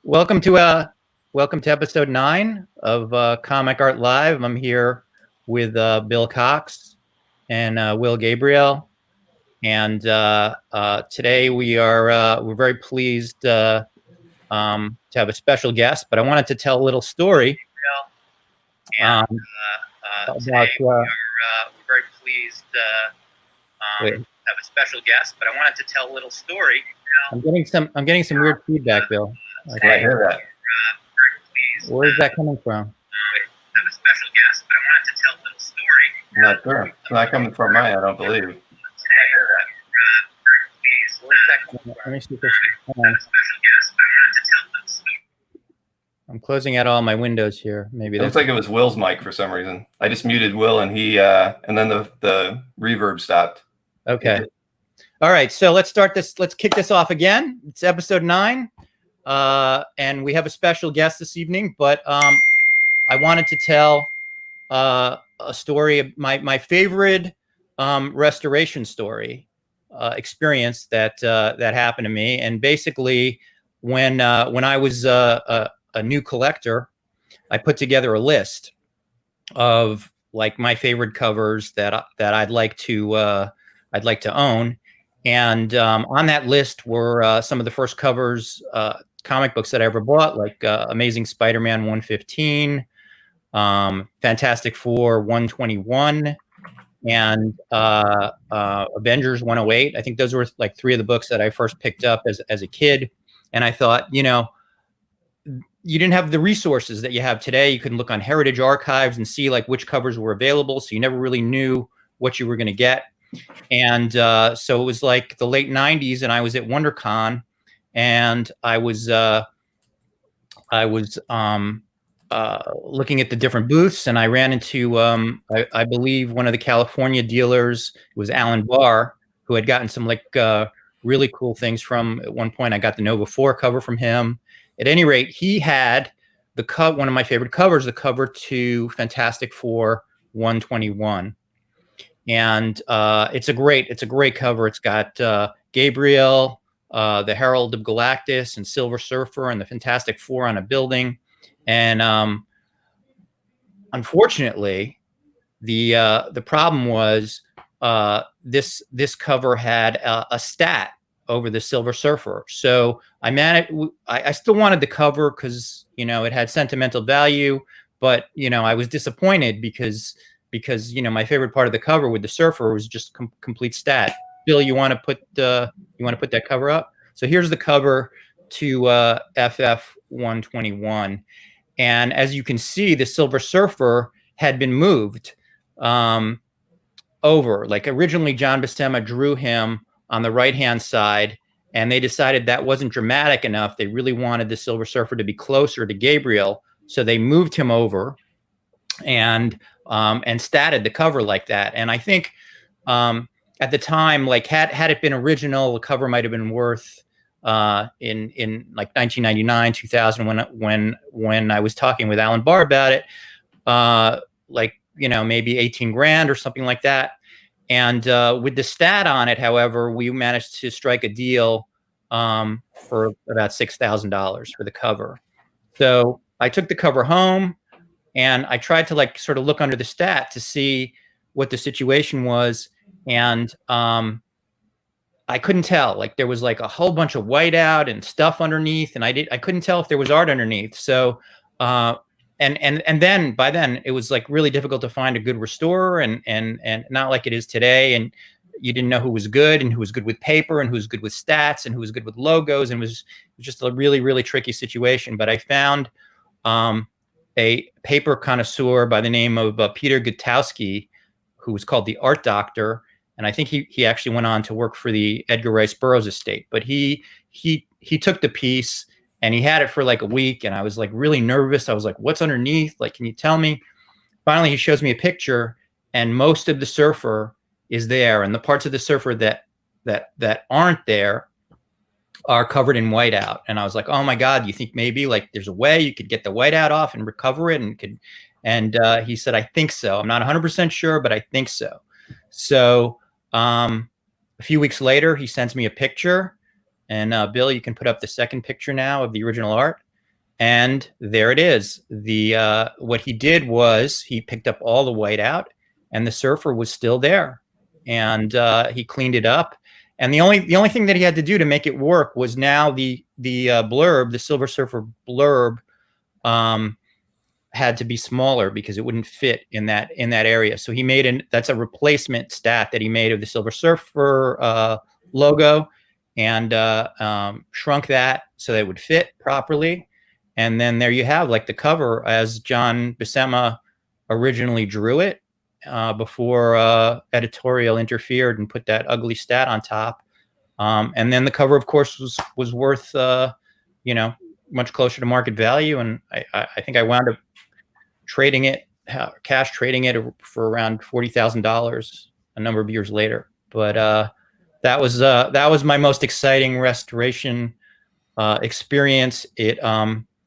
Welcome to episode 9 of Comic Art Live. I'm here with Bill Cox and Will Gabriel, and today we're very pleased to have a special guest. But I wanted to tell a little story um, about. We're very pleased to have a special guest, but I wanted to tell a little story. I'm getting some weird feedback, Bill. I hear that. Where is that coming from? Have a special guest, but I wanted to tell a little story. Not sure. It's not coming from I don't believe. I hear that. Where is that coming from? Let me see if this I'm closing out all my windows here. Maybe it looks like it was Will's mic for some reason. I just muted Will, and he and then the reverb stopped. Okay. All right. So let's start this. Let's kick this off again. It's episode 9. And we have a special guest this evening, but I wanted to tell a story of my favorite restoration story experience that happened to me. And basically, when I was a new collector, I put together a list of like my favorite covers that I'd like to own. And on that list were some of the first covers, comic books that I ever bought, like Amazing Spider-Man 115, Fantastic Four 121, and Avengers 108. I think those were like 3 of the books that I first picked up as a kid. And I thought, you didn't have the resources that you have today. You couldn't look on Heritage Archives and see like which covers were available, so you never really knew what you were going to get. And so it was like the late 90s, and I was at WonderCon, and I was looking at the different booths, and I ran into I believe one of the California dealers was Alan Barr, who had gotten some like really cool things from. At one point, I got the Nova 4 cover from him. At any rate, he had one of my favorite covers, the cover to Fantastic Four 121. And it's a great cover. It's got Gabriel, the Herald of Galactus, and Silver Surfer, and the Fantastic Four on a building. And unfortunately, the problem was this cover had a stat over the Silver Surfer. So I still wanted the cover because it had sentimental value, but I was disappointed because my favorite part of the cover with the Surfer was just complete stat. Bill, you want to put that cover up? So here's the cover to FF 121, and as you can see, the Silver Surfer had been moved over. Like originally, John Buscema drew him on the right-hand side, and they decided that wasn't dramatic enough. They really wanted the Silver Surfer to be closer to Gabriel, so they moved him over and statted the cover like that. And I think at the time, like had it been original, the cover might have been worth in like 1999, 2000, when I was talking with Alan Barr about it, like maybe 18 grand or something like that. And with the stat on it, however, we managed to strike a deal for about $6,000 for the cover. So I took the cover home, and I tried to like sort of look under the stat to see what the situation was. And I couldn't tell. Like there was like a whole bunch of whiteout and stuff underneath, and I couldn't tell if there was art underneath. So and then by then it was like really difficult to find a good restorer, and not like it is today. And you didn't know who was good and who was good with paper and who was good with stats and who was good with logos, and it was just a really, really tricky situation. But I found a paper connoisseur by the name of Peter Gutowski, who was called the Art Doctor, and I think he actually went on to work for the Edgar Rice Burroughs estate. But he took the piece, and he had it for like a week, and I was like really nervous. I was like, "What's underneath? Like, can you tell me?" Finally, he shows me a picture, and most of the Surfer is there, and the parts of the Surfer that aren't there are covered in whiteout. And I was like, "Oh my God, you think maybe like there's a way you could get the whiteout off and recover it?" And he said, "I think so. I'm not 100% sure, but I think so." So a few weeks later, he sends me a picture, and Bill, you can put up the second picture now of the original art. And there it is. What he did was he picked up all the white out, and the surfer was still there, and he cleaned it up. And the only thing that he had to do to make it work was now the blurb, the Silver Surfer blurb, had to be smaller because it wouldn't fit in that area. So he made that's a replacement stat that he made of the Silver Surfer logo, and shrunk that so that it would fit properly. And then there you have like the cover as John Buscema originally drew it, before editorial interfered and put that ugly stat on top. And then the cover, of course, was worth much closer to market value. And I think I wound up cash trading it for around $40,000 a number of years later. But that was my most exciting restoration experience. It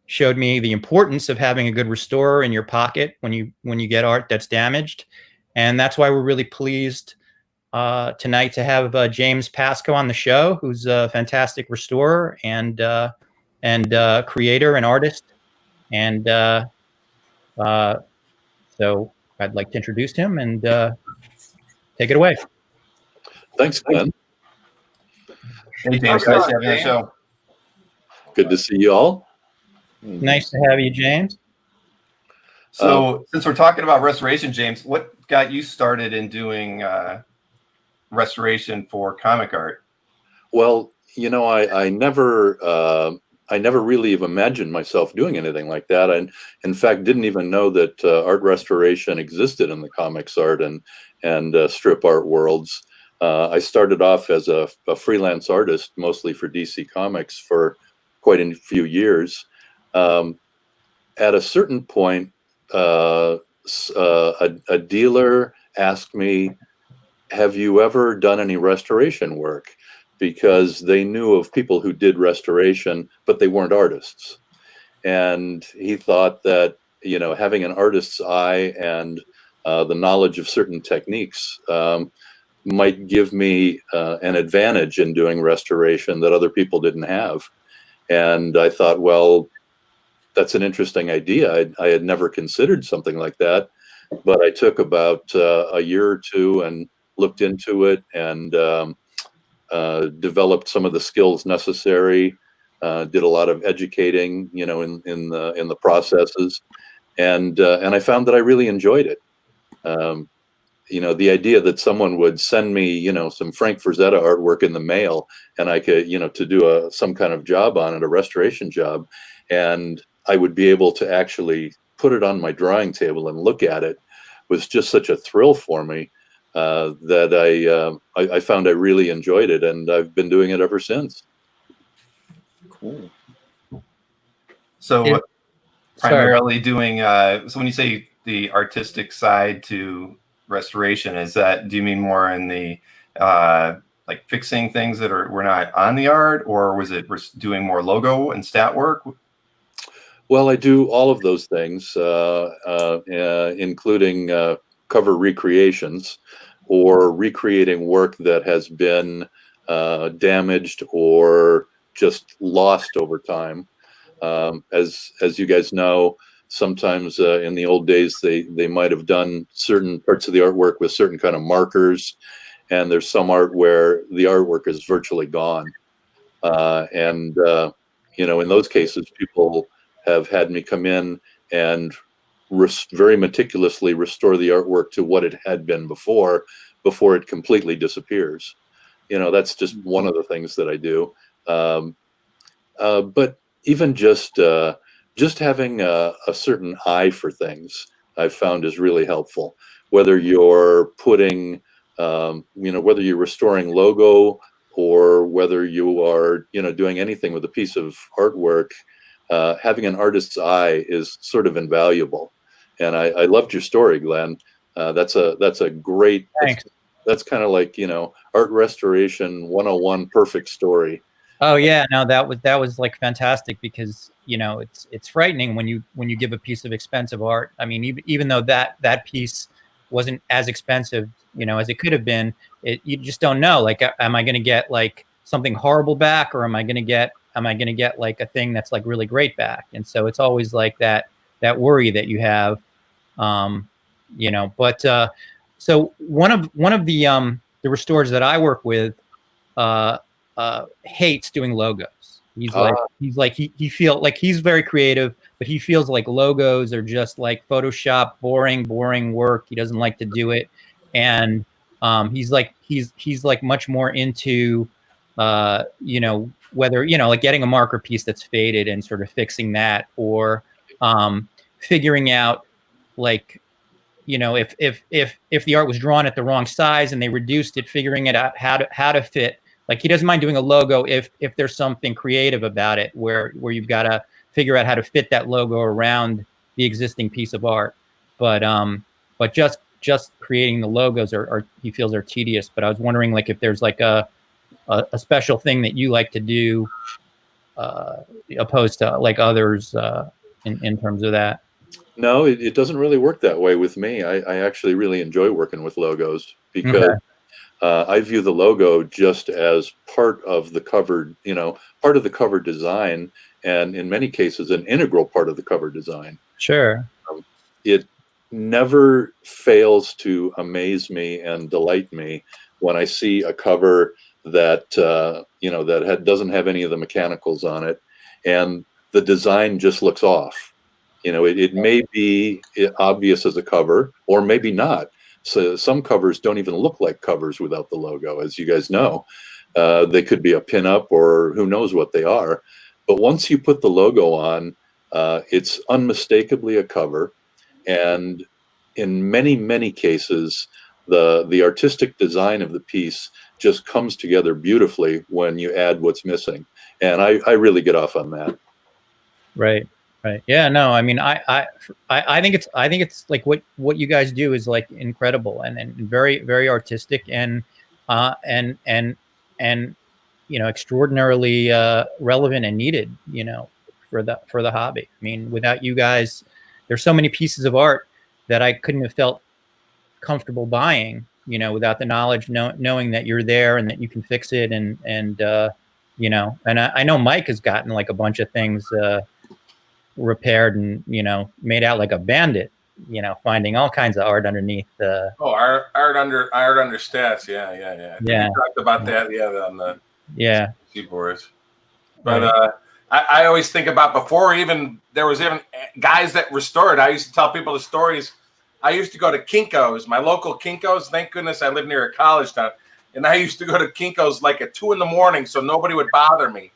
showed me the importance of having a good restorer in your pocket when you get art that's damaged, and that's why we're really pleased tonight to have James Pascoe on the show, who's a fantastic restorer and creator and artist. And so I'd like to introduce him and take it away. Thanks, Glenn. Hey, James. Nice to have you on the show. Good to see you all. Nice to have you, James. So since we're talking about restoration, James, what got you started in doing restoration for comic art? Well, I never really have imagined myself doing anything like that. And in fact, didn't even know that art restoration existed in the comics art and strip art worlds. I started off as a freelance artist, mostly for DC Comics, for quite a few years. At a certain point, a dealer asked me, "Have you ever done any restoration work?" Because they knew of people who did restoration, but they weren't artists. And he thought that, having an artist's eye and the knowledge of certain techniques might give me an advantage in doing restoration that other people didn't have. And I thought, well, that's an interesting idea. I had never considered something like that, but I took about a year or two and looked into it and developed some of the skills necessary. Did a lot of educating, in the processes, and I found that I really enjoyed it. The idea that someone would send me, some Frank Frazetta artwork in the mail, and I could, to do some kind of job on it, a restoration job, and I would be able to actually put it on my drawing table and look at it, was just such a thrill for me that I found I really enjoyed it, and I've been doing it ever since. Cool. So primarily doing, so when you say the artistic side to restoration, do you mean more in the like fixing things that were not on the art, or was it doing more logo and stat work? Well, I do all of those things, including cover recreations or recreating work that has been damaged or just lost over time. As you guys know, sometimes in the old days they might have done certain parts of the artwork with certain kind of markers, and there's some art where the artwork is virtually gone. In those cases, people have had me come in and very meticulously restore the artwork to what it had been before it completely disappears. That's just one of the things that I do. But even just having a certain eye for things, I've found is really helpful. Whether you're putting, whether you're restoring logo or whether you are, doing anything with a piece of artwork, having an artist's eye is sort of invaluable. And I loved your story, Glenn. That's a great, that's kind of like, art restoration 101 perfect story. Oh yeah, no, that was like fantastic, because it's frightening when you give a piece of expensive art. I mean, even though that piece wasn't as expensive, as it could have been, you just don't know. Like, am I going to get like something horrible back, or am I going to get am I going to get like a thing that's like really great back? And so it's always like that worry that you have, you know. But so one of the restorers that I work with hates doing logos. He's like he feel like he's very creative, but he feels like logos are just like Photoshop, boring work. He doesn't like to do it, and he's like much more into you know, whether, you know, like getting a marker piece that's faded and sort of fixing that, or figuring out, like, you know, if the art was drawn at the wrong size and they reduced it, figuring it out how to fit. Like, he doesn't mind doing a logo if there's something creative about it, where you've got to figure out how to fit that logo around the existing piece of art. But just creating the logos are he feels are tedious. But I was wondering, like, if there's like a special thing that you like to do opposed to like others in terms of that. No, it doesn't really work that way with me. I actually really enjoy working with logos because I view the logo just as part of the cover, you know, part of the cover design, and in many cases, an integral part of the cover design. Sure. It never fails to amaze me and delight me when I see a cover that, you know, that doesn't have any of the mechanicals on it, and the design just looks off. You know, it may be obvious as a cover, or maybe not. So some covers don't even look like covers without the logo, as you guys know. They could be a pinup or who knows what they are. But once you put the logo on, it's unmistakably a cover. And in many cases, the artistic design of the piece just comes together beautifully when you add what's missing. And I really get off on that. Right. Right. Yeah. No. I mean, I think it's like what you guys do is like incredible and very artistic and you know, extraordinarily relevant and needed, you know, for the hobby. I mean, without you guys, there's so many pieces of art that I couldn't have felt comfortable buying, you know, without the knowledge, knowing that you're there and that you can fix it, and you know, and I know Mike has gotten like a bunch of things repaired and, you know, made out like a bandit, you know, finding all kinds of art underneath art under stats. Yeah. We talked about that on the keyboards. But I always think about, before even there was even guys that restored, I used to tell people the stories. I used to go to Kinko's, my local Kinko's. Thank goodness I live near a college town. And I used to go to Kinko's like at 2 a.m. so nobody would bother me.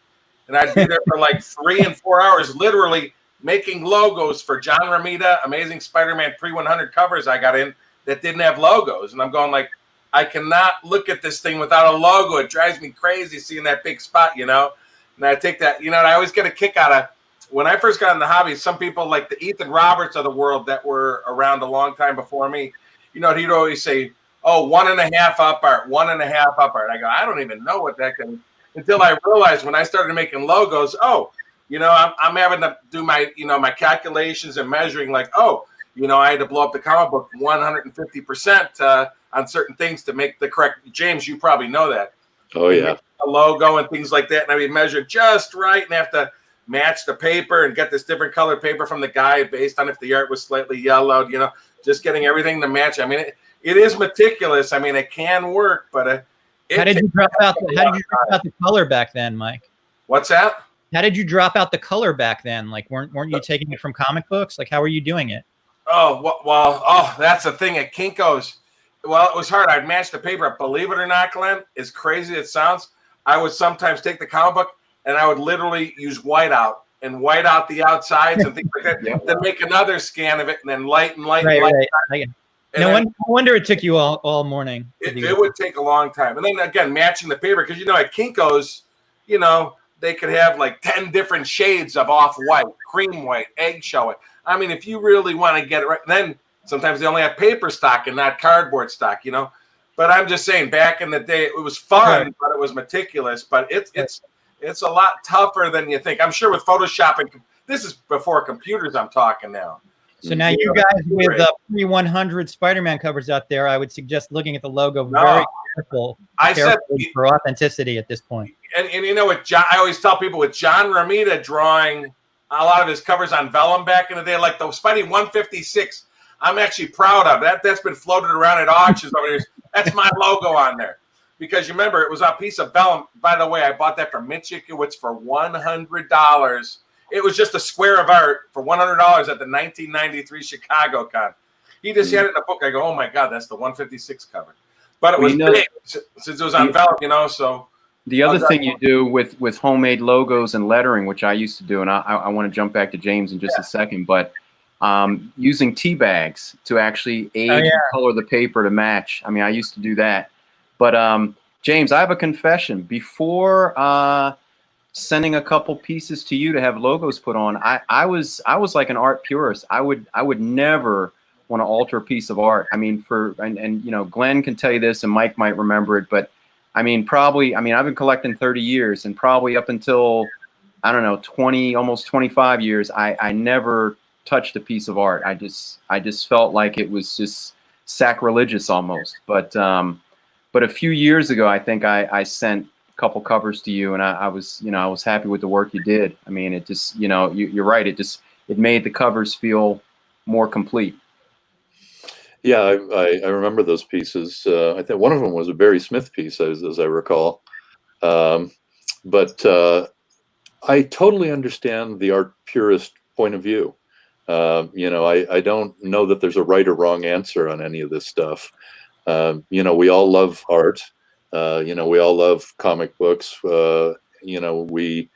And I'd be there for like 3 and 4 hours, literally making logos for John Romita, Amazing Spider-Man pre-100 covers I got in that didn't have logos. And I'm going like, I cannot look at this thing without a logo. It drives me crazy seeing that big spot, you know? And I take that, you know, and I always get a kick out of, when I first got in the hobby, some people like the Ethan Roberts of the world that were around a long time before me, you know, he'd always say, oh, 1.5 up art, 1.5 up art. I go, I don't even know what that can, until I realized when I started making logos, oh, you know, I'm having to do my, you know, my calculations and measuring, like, oh, you know, I had to blow up the comic book 150% on certain things to make the correct. James, you probably know that. Oh, yeah. A logo and things like that. And I mean, measure just right and have to match the paper and get this different color paper from the guy based on if the art was slightly yellowed, you know, just getting everything to match. I mean, it is meticulous. I mean, it can work, but how did you drop out the color back then, Mike? What's that? How did you drop out the color back then? Like, weren't you taking it from comic books? Like, how were you doing it? Oh, that's the thing at Kinko's. Well, it was hard. I'd match the paper up. Believe it or not, Glenn, as crazy as it sounds, I would sometimes take the comic book and I would literally use white out the outsides and things like that. Then make another scan of it and then light. Right. No wonder it took you all morning. It would take a long time. And then again, matching the paper, because, you know, at Kinko's, you know, they could have like 10 different shades of off-white, cream white, eggshell white. I mean, if you really want to get it right, then sometimes they only have paper stock and not cardboard stock, you know. But I'm just saying, back in the day, it was fun, but it was meticulous. But it's a lot tougher than you think. I'm sure with Photoshop, and this is before computers I'm talking now. So now you guys with pre-100 Spider-Man covers out there, I would suggest looking at the logo very careful. I said for authenticity at this point. and you know, with John, I always tell people with John Romita drawing a lot of his covers on vellum back in the day, like the Spidey 156. I'm actually proud of that. That's been floated around at auctions over the years. That's my logo on there. Because you remember, it was a piece of vellum. By the way, I bought that from Mitch Ickowitz for $100. It was just a square of art for $100 at the 1993 Chicago Con. He just had it in a book. I go, oh my God, that's the 156 cover. But it was big since it was on vellum, you know. So the other thing you do with homemade logos and lettering, which I used to do, and I want to jump back to James in just a second, but using tea bags to actually aid and color the paper to match. I mean, I used to do that. But James, I have a confession. Before sending a couple pieces to you to have logos put on, I was like an art purist. I would never want to alter a piece of art. I mean, and you know, Glenn can tell you this, and Mike might remember it, but I mean, I've been collecting 30 years, and probably up until, I don't know, 20, almost 25 years, I never touched a piece of art. I just felt like it was just sacrilegious almost. But a few years ago, I think I sent a couple covers to you, and I was happy with the work you did. I mean, it just, you know, you're right. It made the covers feel more complete. Yeah, I remember those pieces. I think one of them was a Barry Smith piece, as I recall. But I totally understand the art purist point of view. You know, I don't know that there's a right or wrong answer on any of this stuff. You know, we all love art. You know, we all love comic books. You know, we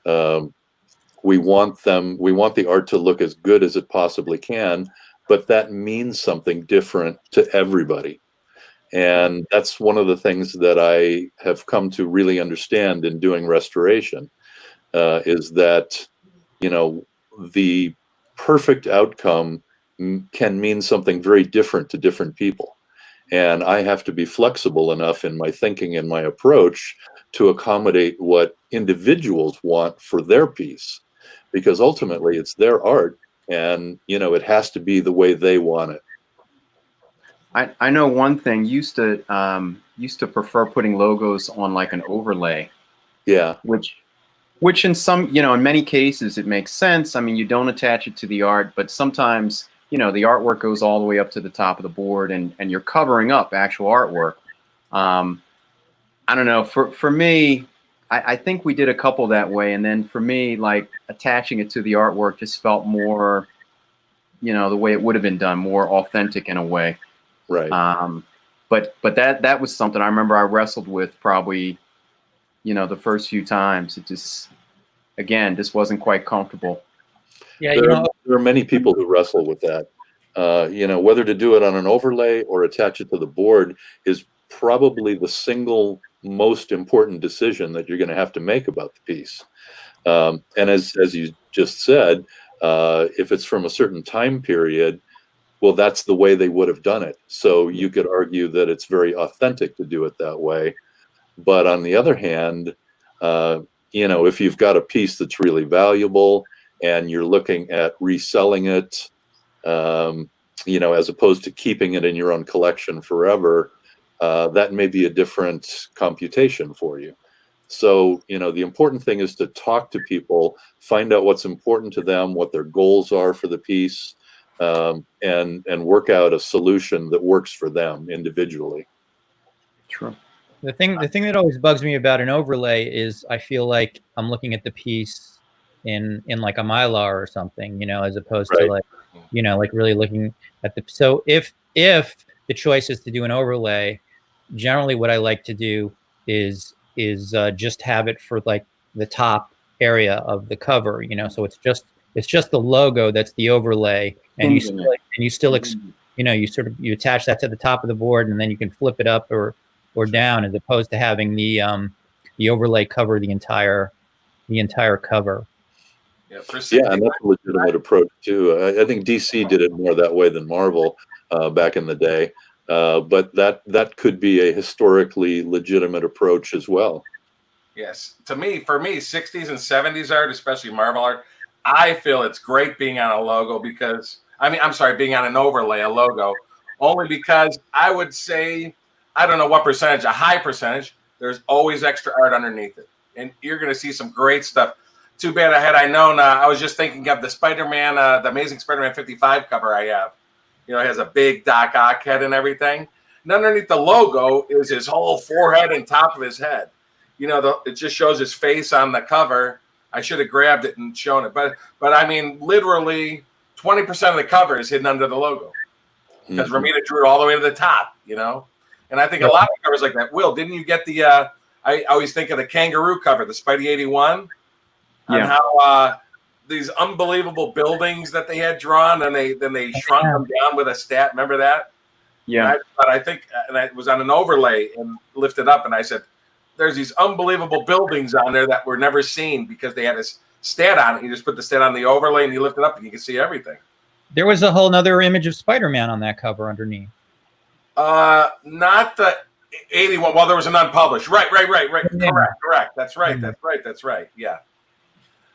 want the art to look as good as it possibly can, but that means something different to everybody. And that's one of the things that I have come to really understand in doing restoration, is that, you know, the perfect outcome can mean something very different to different people. And I have to be flexible enough in my thinking and my approach to accommodate what individuals want for their piece, because ultimately it's their art, and, you know, it has to be the way they want it. I know one thing, used to prefer putting logos on like an overlay. Yeah. Which in some, you know, in many cases it makes sense. I mean, you don't attach it to the art, but sometimes, you know, the artwork goes all the way up to the top of the board, and you're covering up actual artwork. I don't know, for me, I think we did a couple that way. And then for me, like, attaching it to the artwork just felt more, you know, the way it would have been done, more authentic in a way. Right. But that was something I remember I wrestled with probably, you know, the first few times. It just wasn't quite comfortable. Yeah, there are many people who wrestle with that. You know, whether to do it on an overlay or attach it to the board is probably the single most important decision that you're going to have to make about the piece. And as you just said, if it's from a certain time period, well, that's the way they would have done it. So you could argue that it's very authentic to do it that way. But on the other hand, you know, if you've got a piece that's really valuable and you're looking at reselling it, you know, as opposed to keeping it in your own collection forever, that may be a different computation for you. So, you know, the important thing is to talk to people, find out what's important to them, what their goals are for the piece, and work out a solution that works for them individually. True. The thing that always bugs me about an overlay is I feel like I'm looking at the piece in like a Mylar or something, you know, as opposed to like, you know, like really looking at the. So if the choice is to do an overlay, generally what I like to do is just have it for like the top area of the cover, you know, so it's just the logo that's the overlay, and you still you know, you attach that to the top of the board, and then you can flip it up or down, as opposed to having the overlay cover the entire cover. Yeah, and that's a legitimate approach too. I think DC did it more that way than Marvel back in the day, but that could be a historically legitimate approach as well. Yes, for me, 60s and 70s art, especially Marvel art, I feel it's great being on a logo because, being on an overlay, a logo, only because I would say, I don't know what percentage, a high percentage, there's always extra art underneath it. and you're going to see some great stuff. Too bad I known. I was just thinking of the Spider-Man, the Amazing Spider-Man 55 cover I have. You know, it has a big Doc Ock head and everything. And underneath the logo is his whole forehead and top of his head. You know, it just shows his face on the cover. I should have grabbed it and shown it. But I mean, literally 20% of the cover is hidden under the logo. Because Romita drew it all the way to the top, you know? And I think a lot of covers like that. Will, didn't you get the, I always think of the kangaroo cover, the Spidey 81? On how these unbelievable buildings that they had drawn, and then they shrunk them down with a stat. Remember that? Yeah. But I think, and it was on an overlay and lifted up, and I said, "There's these unbelievable buildings on there that were never seen because they had this stat on it. You just put the stat on the overlay, and you lift it up, and you can see everything." There was a whole other image of Spider-Man on that cover underneath. Not the 81. Well, there was an unpublished. Right. Yeah. Correct. That's right. Yeah.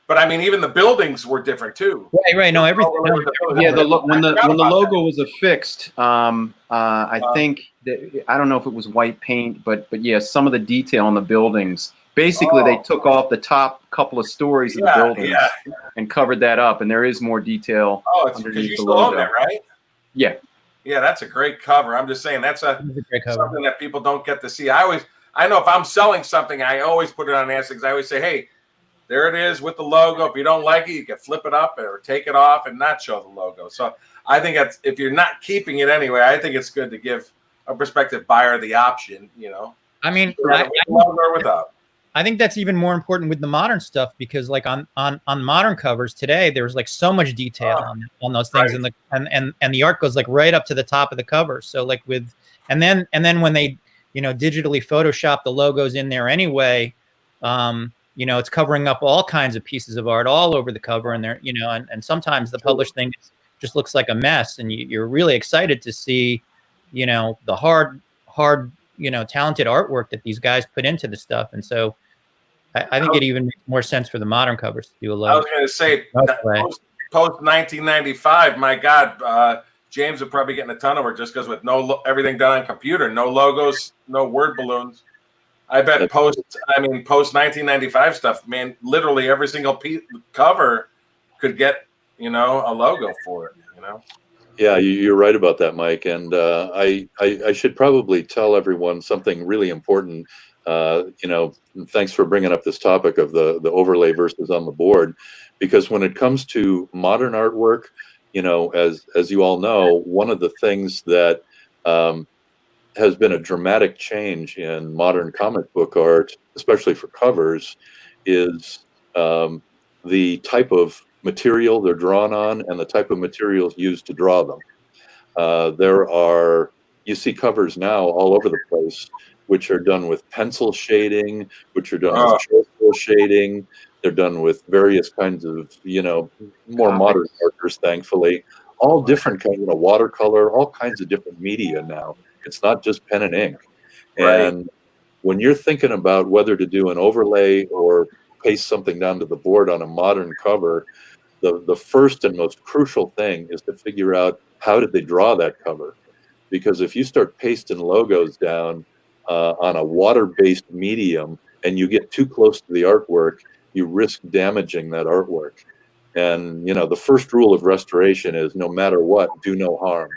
But I mean, even the buildings were different too. Right. No, everything. Yeah, when the logo was affixed, I think that, I don't know if it was white paint, but yeah, some of the detail on the buildings. Basically, they took off the top couple of stories of the buildings and covered that up, and there is more detail. Oh, it's because you still own that, right? Yeah. Yeah, that's a great cover. I'm just saying that's something that people don't get to see. I know if I'm selling something, I always put it on Amazon. I always say, hey, there it is with the logo. If you don't like it, you can flip it up or take it off and not show the logo. So I think that's, if you're not keeping it anyway, I think it's good to give a prospective buyer the option, you know. I mean, logo or without. I think that's even more important with the modern stuff, because like on modern covers today, there's like so much detail on those things, and the art goes like right up to the top of the cover. So like and then when they, you know, digitally Photoshop the logos in there anyway, you know, it's covering up all kinds of pieces of art all over the cover, and they're, you know, and sometimes the published thing just looks like a mess, and you're really excited to see, you know, the hard, you know, talented artwork that these guys put into the stuff. And so I think it even makes more sense for the modern covers to do a logo. I was going to say, post 1995, my God, James would probably get in a ton of work just because with everything done on computer, no logos, no word balloons. I bet post 1995 stuff, man, literally every single cover could get, you know, a logo for it, you know? Yeah, you're right about that, Mike. And I should probably tell everyone something really important. You know, thanks for bringing up this topic of the overlay versus on the board, because when it comes to modern artwork, you know, as you all know, one of the things that has been a dramatic change in modern comic book art, especially for covers, is the type of material they're drawn on and the type of materials used to draw them. You see covers now all over the place, which are done with pencil shading, which are done with charcoal shading. They're done with various kinds of, you know, more modern markers, thankfully. All different kinds, you know, watercolor, all kinds of different media now. It's not just pen and ink. And when you're thinking about whether to do an overlay or paste something down to the board on a modern cover, the first and most crucial thing is to figure out, how did they draw that cover? Because if you start pasting logos down on a water-based medium and you get too close to the artwork, you risk damaging that artwork. And, you know, the first rule of restoration is, no matter what, do no harm.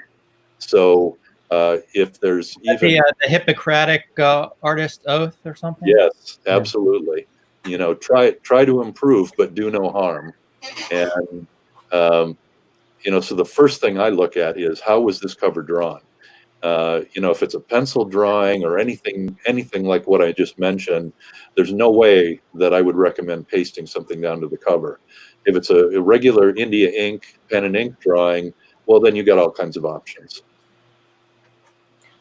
So if there's even the Hippocratic artist oath or something. Yes, absolutely. You know, try to improve, but do no harm. And you know, so the first thing I look at is, how was this cover drawn? You know, if it's a pencil drawing or anything like what I just mentioned, there's no way that I would recommend pasting something down to the cover. If it's a regular India ink, pen and ink drawing, well, then you got all kinds of options.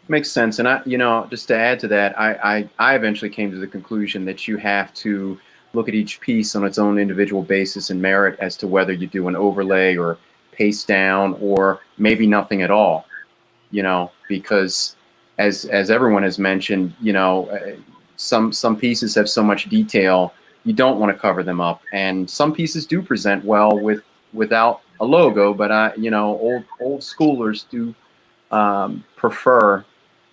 Makes sense. And you know, just to add to that, I eventually came to the conclusion that you have to look at each piece on its own individual basis and merit as to whether you do an overlay or paste down or maybe nothing at all. You know, because as everyone has mentioned, you know, some pieces have so much detail, you don't want to cover them up, and some pieces do present well without a logo. But you know, old schoolers do prefer,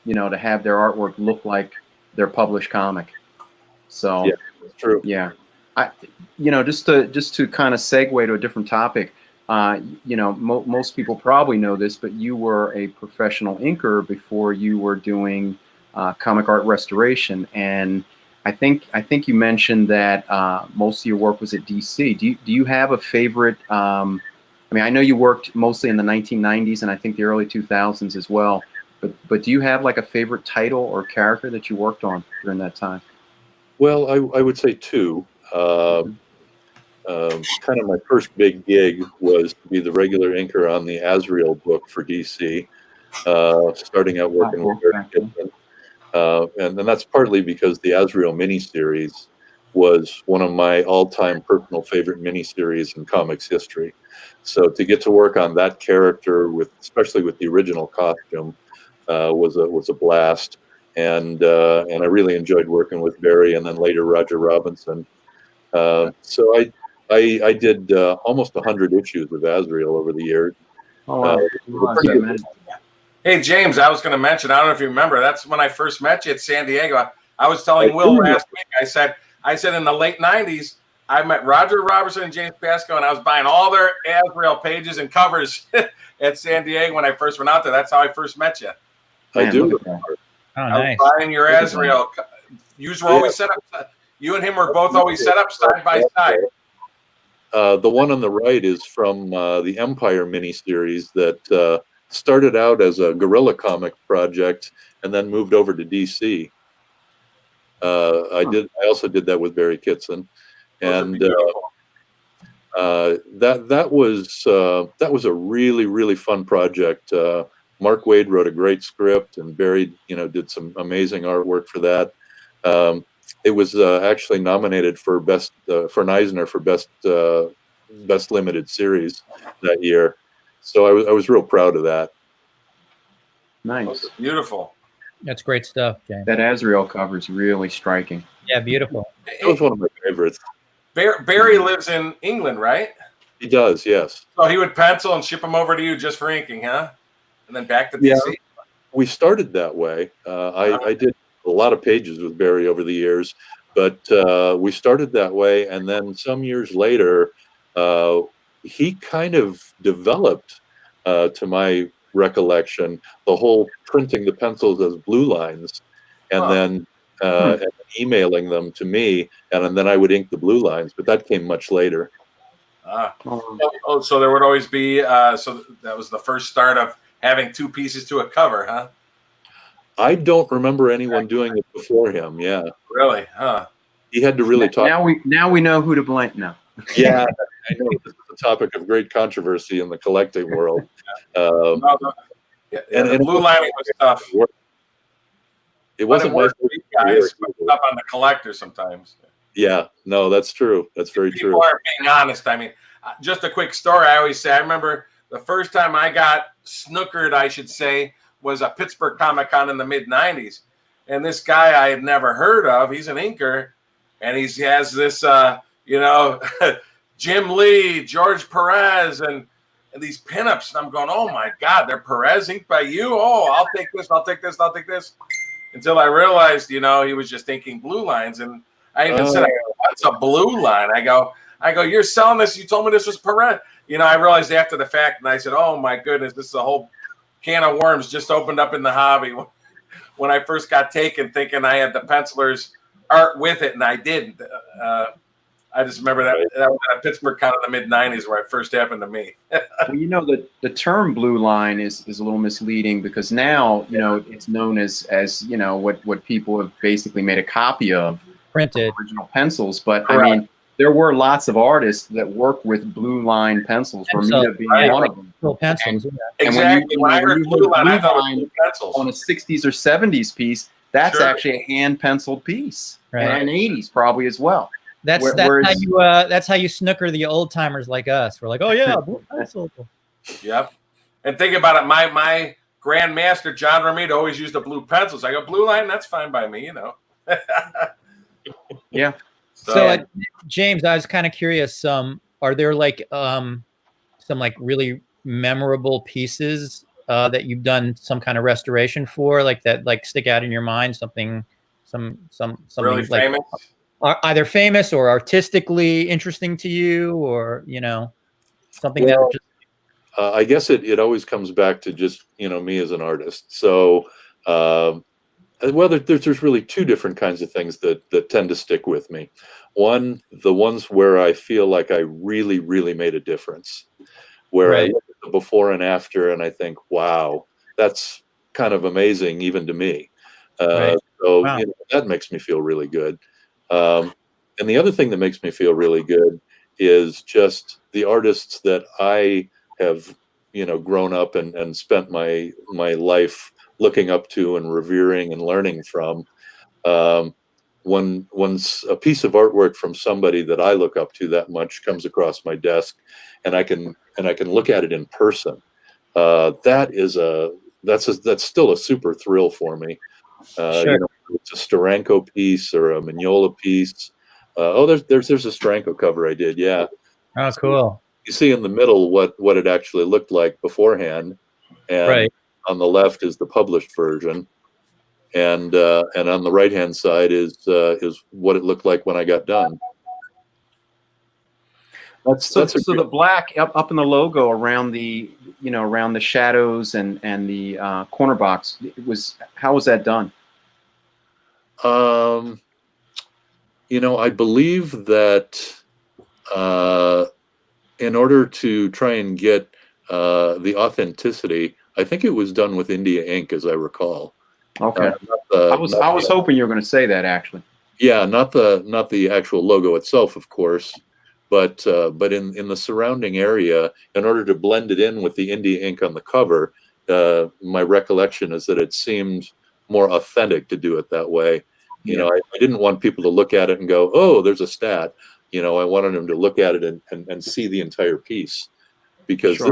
you know, to have their artwork look like their published comic. So It's true. Yeah. Just to kind of segue to a different topic, most people probably know this, but you were a professional inker before you were doing comic art restoration, and I think you mentioned that most of your work was at DC. Do you have a favorite? I mean, I know you worked mostly in the 1990s and I think the early 2000s as well. But do you have like a favorite title or character that you worked on during that time? Well, I would say two. Kind of my first big gig was to be the regular inker on the Azrael book for DC, starting out working with Barry Kitson. And that's partly because the Azrael miniseries was one of my all-time personal favorite miniseries in comics history. So to get to work on that character, especially with the original costume, was a blast. And I really enjoyed working with Barry and then later Roger Robinson. So I did almost 100 issues of Azrael over the years. Hey, James, I was going to mention, I don't know if you remember, that's when I first met you at San Diego. I was telling Will last week, I said in the late 90s, I met Roger Robertson and James Pascoe, and I was buying all their Azrael pages and covers at San Diego when I first went out there. That's how I first met you. I do. I was buying your Azrael. You were always set up. You and him were both always set up side by side. The one on the right is from the Empire miniseries that started out as a guerrilla comic project and then moved over to DC. I also did that with Barry Kitson, and that was a really fun project. Mark Waid wrote a great script, and Barry did some amazing artwork for that. It was actually nominated for for an Eisner for best limited series that year. So I was real proud of that. Nice. Beautiful. That's great stuff, James. That Azrael cover is really striking. Yeah, beautiful. That was one of my favorites. Barry lives in England, right? He does, yes. So he would pencil and ship them over to you just for inking, huh? And then back to DC? Yeah, we started that way. I did a lot of pages with Barry over the years, but we started that way, and then some years later, he kind of developed, to my recollection, the whole printing the pencils as blue lines, and then and emailing them to me, and then I would ink the blue lines. But that came much later. So there would always be. So that was the first start of having two pieces to a cover, huh? I don't remember anyone doing it before him. Yeah. Really? Huh? He had to really talk. Now we know who to blame now. Yeah, I know this is a topic of great controversy in the collecting world. And the blue lining was tough. It wasn't my guys up on the collector sometimes. Yeah, no, that's true. That's very true. People aren't being honest. I mean, just a quick story. I always say, I remember the first time I got snookered, I should say, was a Pittsburgh Comic Con in the mid '90s, and this guy I had never heard of. He's an inker, and he has this, Jim Lee, George Perez, and these pinups. And I'm going, oh my God, they're Perez inked by you? Oh, I'll take this, I'll take this, I'll take this. Until I realized, he was just inking blue lines. And I even said, what's a blue line? I go, you're selling this. You told me this was Perez. I realized after the fact, and I said, oh my goodness, this is a whole can of worms just opened up in the hobby when I first got taken, thinking I had the penciler's art with it, and I didn't. I just remember that was at Pittsburgh Con in the mid '90s where it first happened to me. Well, the term blue line is a little misleading because now it's known as what people have basically made a copy of, printed original pencils. But correct. I mean, there were lots of artists that work with blue line pencils. Romita being one of them. Pencils. Exactly. When I heard blue line, I thought it was pencils. On a '60s or '70s piece, that's actually a hand penciled piece, and an '80s probably as well. That's how you snooker the old timers like us. We're like, oh yeah, blue pencil. Yep. And think about it. My grandmaster John Romita always used the blue pencils. I go, blue line, that's fine by me, Yeah. So James, I was kind of curious. Are there some really memorable pieces that you've done some kind of restoration for, like that, like stick out in your mind? Something really famous. are either famous or artistically interesting to you, or something that just. I guess it always comes back to just me as an artist. So there's really two different kinds of things that tend to stick with me. One, the ones where I feel like I really, really made a difference, where I look at the before and after and I think, wow, that's kind of amazing even to me. So Wow. that makes me feel really good. And the other thing that makes me feel really good is just the artists that I have grown up and spent my life looking up to and revering and learning from. When a piece of artwork from somebody that I look up to that much comes across my desk, and I can look at it in person, that's still a super thrill for me. Sure. It's a Steranko piece or a Mignola piece. There's a Steranko cover I did, yeah. Oh, cool. You see in the middle what it actually looked like beforehand, and on the left is the published version, and on the right hand side is what it looked like when I got done. So the black up in the logo around the around the shadows and the corner box, how was that done? I believe that in order to try and get the authenticity, I think it was done with India ink, as I recall. Okay. I was hoping you were going to say that, actually. Yeah, not the actual logo itself, of course, but in the surrounding area, in order to blend it in with the India ink on the cover, my recollection is that it seemed more authentic to do it that way. I didn't want people to look at it and go, "Oh, there's a stat." I wanted them to look at it and see the entire piece, because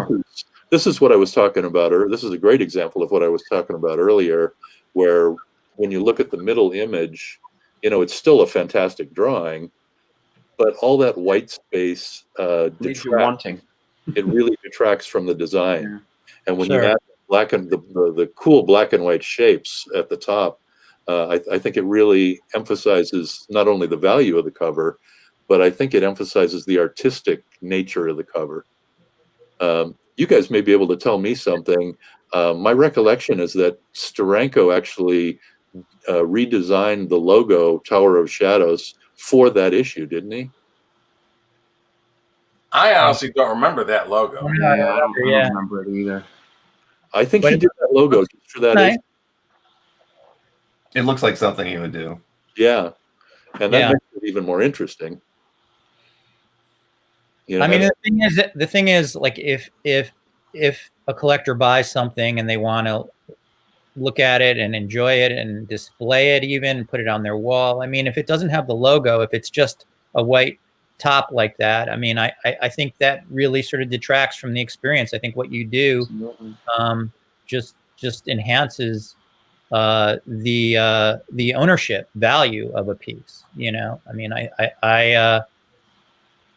this is what I was talking about, or this is a great example of what I was talking about earlier, where when you look at the middle image, it's still a fantastic drawing, but all that white space wanting. It really detracts from the design. Yeah. And when you add the cool black and white shapes at the top, I think it really emphasizes not only the value of the cover, but I think it emphasizes the artistic nature of the cover. You guys may be able to tell me something. My recollection is that Steranko actually redesigned the logo Tower of Shadows for that issue, didn't he? I honestly don't remember that logo. Yeah, I don't remember it either. I think he did that logo just for that issue. It looks like something he would do. Yeah, and that makes it even more interesting. I mean, the thing is, like, if a collector buys something and they want to look at it and enjoy it and display it, even put it on their wall. I mean, if it doesn't have the logo, if it's just a white top like that, I mean, I think that really sort of detracts from the experience. I think what you do just enhances the ownership value of a piece. I mean,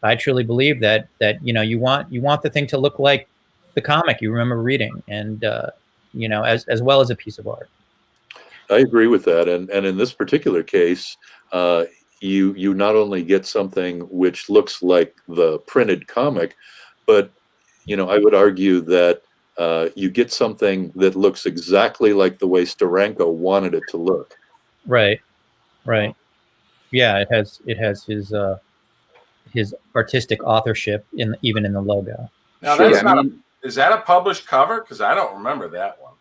I truly believe that you want the thing to look like the comic you remember reading, and as well as a piece of art. I agree with that, and in this particular case, you not only get something which looks like the printed comic, but I would argue that you get something that looks exactly like the way Steranko wanted it to look. Right. Yeah, it has his artistic authorship even in the logo. Now is that a published cover? Because I don't remember that one.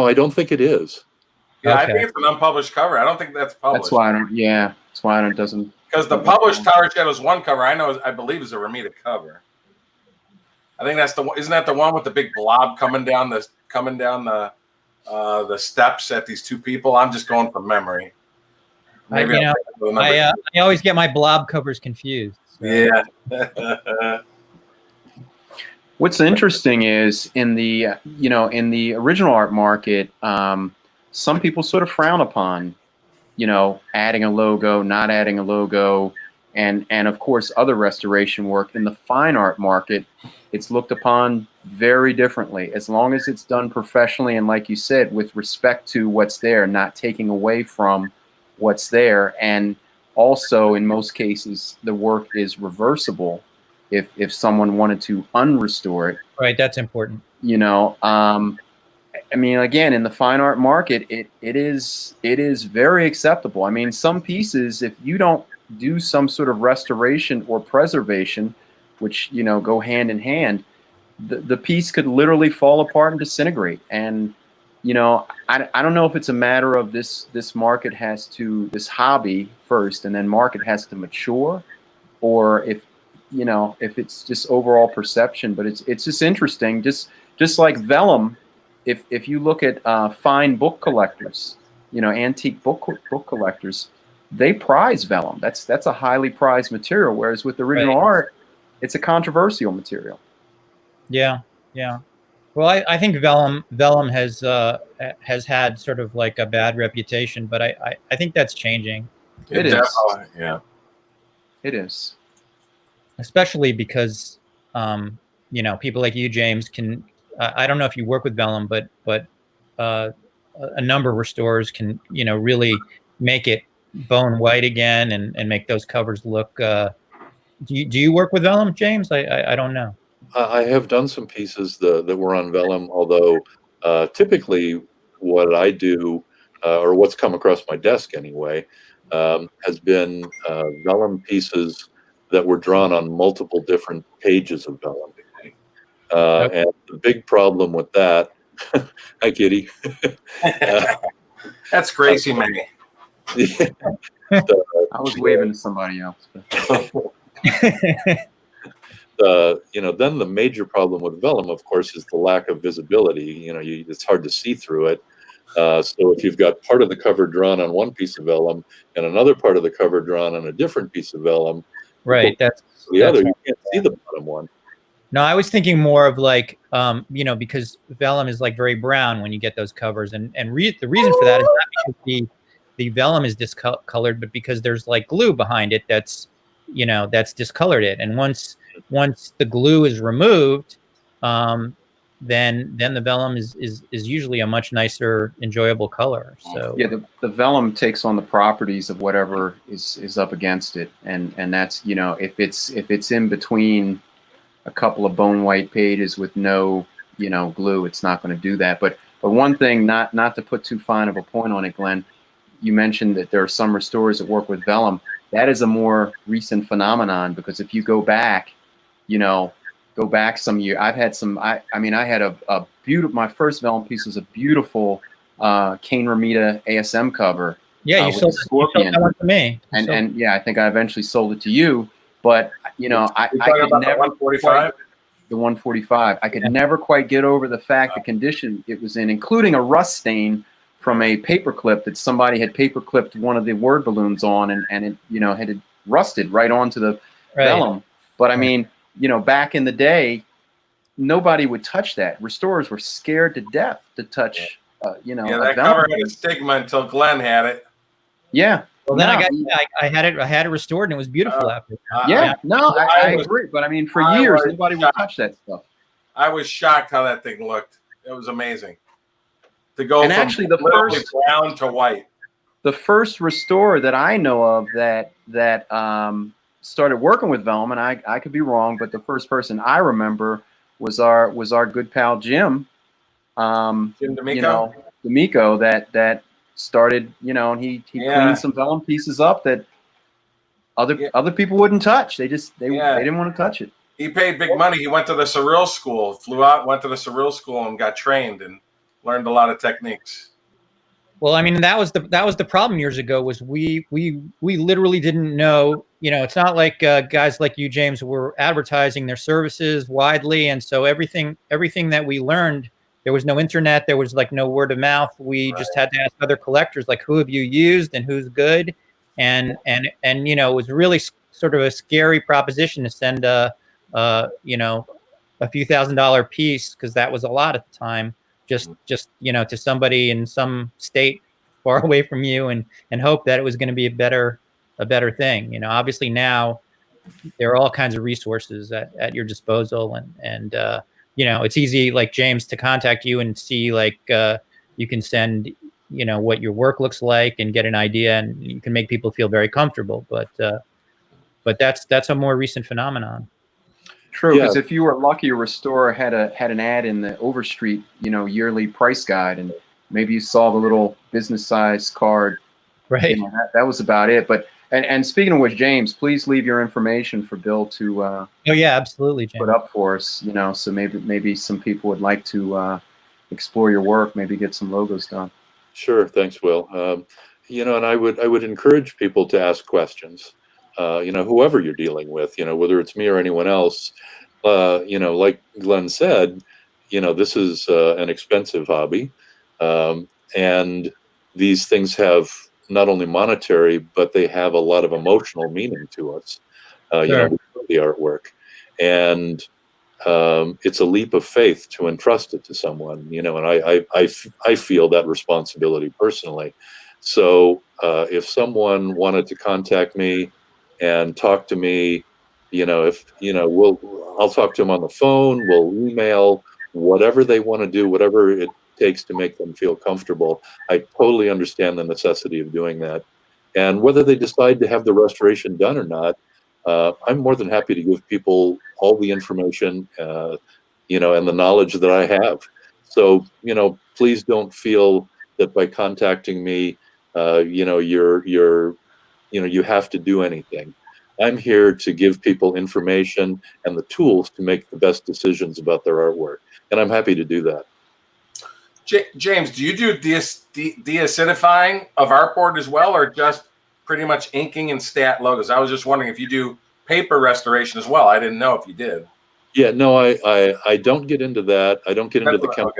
I don't think it is. Yeah, okay. I think it's an unpublished cover. I don't think that's published. That's why I don't. Yeah, that's why it doesn't. Because the published Tower Shadows 1 cover, I believe is a Ramita cover. I think that's isn't that the one with the big blob coming down the steps at these two people? I'm just going from memory. Maybe I always get my blob covers confused. So. Yeah. What's interesting is in the original art market, some people sort of frown upon, adding a logo, not adding a logo, and of course other restoration work. In the fine art market, it's looked upon very differently, as long as it's done professionally and, like you said, with respect to what's there, not taking away from what's there. And Also, in most cases, the work is reversible if someone wanted to unrestore it. Right, that's important. You know, I mean, again, in the fine art market, it is very acceptable. I mean, some pieces, if you don't do some sort of restoration or preservation, which, you know, go hand in hand, the piece could literally fall apart and disintegrate. And, you know, I don't know if it's a matter of this market has to, this hobby first, and then market has to mature, or if, you know, if it's just overall perception. But it's just interesting, just like vellum. If you look at fine book collectors, you know, antique book collectors, they prize vellum. That's a highly prized material. Whereas with original art, it's a controversial material. Yeah, yeah. Well, I think vellum has had sort of like a bad reputation, but I think that's changing. It is. Yeah. It is. Especially because you know, people like you, James, can. I don't know if you work with vellum, but a number of restorers can, you know, really make it bone white again and make those covers look. Do you work with vellum, James? I don't know. I have done some pieces that were on vellum, although typically what I do, or what's come across my desk anyway, has been vellum pieces that were drawn on multiple different pages of vellum. Okay. And the big problem with that, hi Kitty. That's Gracie, man. I was waving to somebody else. You know, then the major problem with vellum, of course, is the lack of visibility. You know, it's hard to see through it. So if you've got part of the cover drawn on one piece of vellum and another part of the cover drawn on a different piece of vellum, right? That's the other. You can't see the bottom one. No, I was thinking more of like, you know, because vellum is like very brown when you get those covers, and the reason for that is not because the vellum is discolored, but because there's like glue behind it that's, you know, that's discolored it. And once the glue is removed, then the vellum is usually a much nicer, enjoyable color. So yeah, the vellum takes on the properties of whatever is up against it, and that's, you know, if it's in between a couple of bone white pages with no, you know, glue, it's not going to do that. But one thing, not to put too fine of a point on it, Glenn, you mentioned that there are some restorers that work with vellum. That is a more recent phenomenon, because if you go back, you know, some year, I've had some, I mean, I had a beautiful, my first vellum piece was a beautiful Kane Ramita ASM cover. Yeah, you sold that one to me. And yeah, I think I eventually sold it to you. But, you know, I could never, the 145, I could never quite get over the fact, the condition it was in, including a rust stain from a paper clip that somebody had paper clipped one of the word balloons on, and it, you know, had rusted right onto the vellum. But I mean, you know, back in the day, nobody would touch that. Restorers were scared to death to touch, you know. Yeah, that cover had a stigma until Glenn had it. Yeah. Well, then I had it restored, and it was beautiful after that. Yeah, no, I agree. But I mean, for years, nobody would touch that stuff. I was shocked how that thing looked. It was amazing to go from actually the first brown to white. The first restorer that I know of that started working with vellum, and I could be wrong, but the first person I remember was our good pal Jim. Jim D'Amico? You know, D'Amico that started, you know, and he cleaned some vellum pieces up that other people wouldn't touch. They didn't want to touch it. He paid big money. He went to the Surreal School, flew out, went to the Surreal School, and got trained and learned a lot of techniques. Well, I mean, that was the problem years ago. Was we literally didn't know. You know, it's not like guys like you, James, were advertising their services widely, and so everything that we learned. There was no internet. There was like no word of mouth. We just had to ask other collectors, like, who have you used and who's good, and you know, it was really sort of a scary proposition to send you know, a few $1,000 piece, because that was a lot at the time. Just you know, to somebody in some state far away from you, and hope that it was going to be a better thing. You know, obviously now there are all kinds of resources at your disposal, and you know, it's easy, like James, to contact you and see, like, you can send what your work looks like and get an idea, and you can make people feel very comfortable. But that's a more recent phenomenon. True, because if you were lucky, a restorer had an ad in the Overstreet, yearly price guide, and maybe you saw the little business size card. Right. That was about it. But and speaking of which, James, please leave your information for Bill to oh yeah, absolutely, James. put up for us. So maybe some people would like to explore your work, maybe get some logos done. Sure, thanks, Will. And I would encourage people to ask questions. Whoever you're dealing with, whether it's me or anyone else, like Glenn said, this is an expensive hobby, and these things have not only monetary, but they have a lot of emotional meaning to us. Sure. The artwork, and it's a leap of faith to entrust it to someone, and I feel that responsibility personally. So if someone wanted to contact me and talk to me, I'll talk to them on the phone, we'll email, whatever they want to do, whatever it takes to make them feel comfortable. I totally understand the necessity of doing that. And whether they decide to have the restoration done or not, I'm more than happy to give people all the information, and the knowledge that I have. So, please don't feel that by contacting me, you have to do anything. I'm here to give people information and the tools to make the best decisions about their artwork, and I'm happy to do that. James, do you do deacidifying of artboard as well, or just pretty much inking and stat logos? I was just wondering if you do paper restoration as well. I didn't know if you did. Yeah, no, I don't get into that. I don't get into the chemical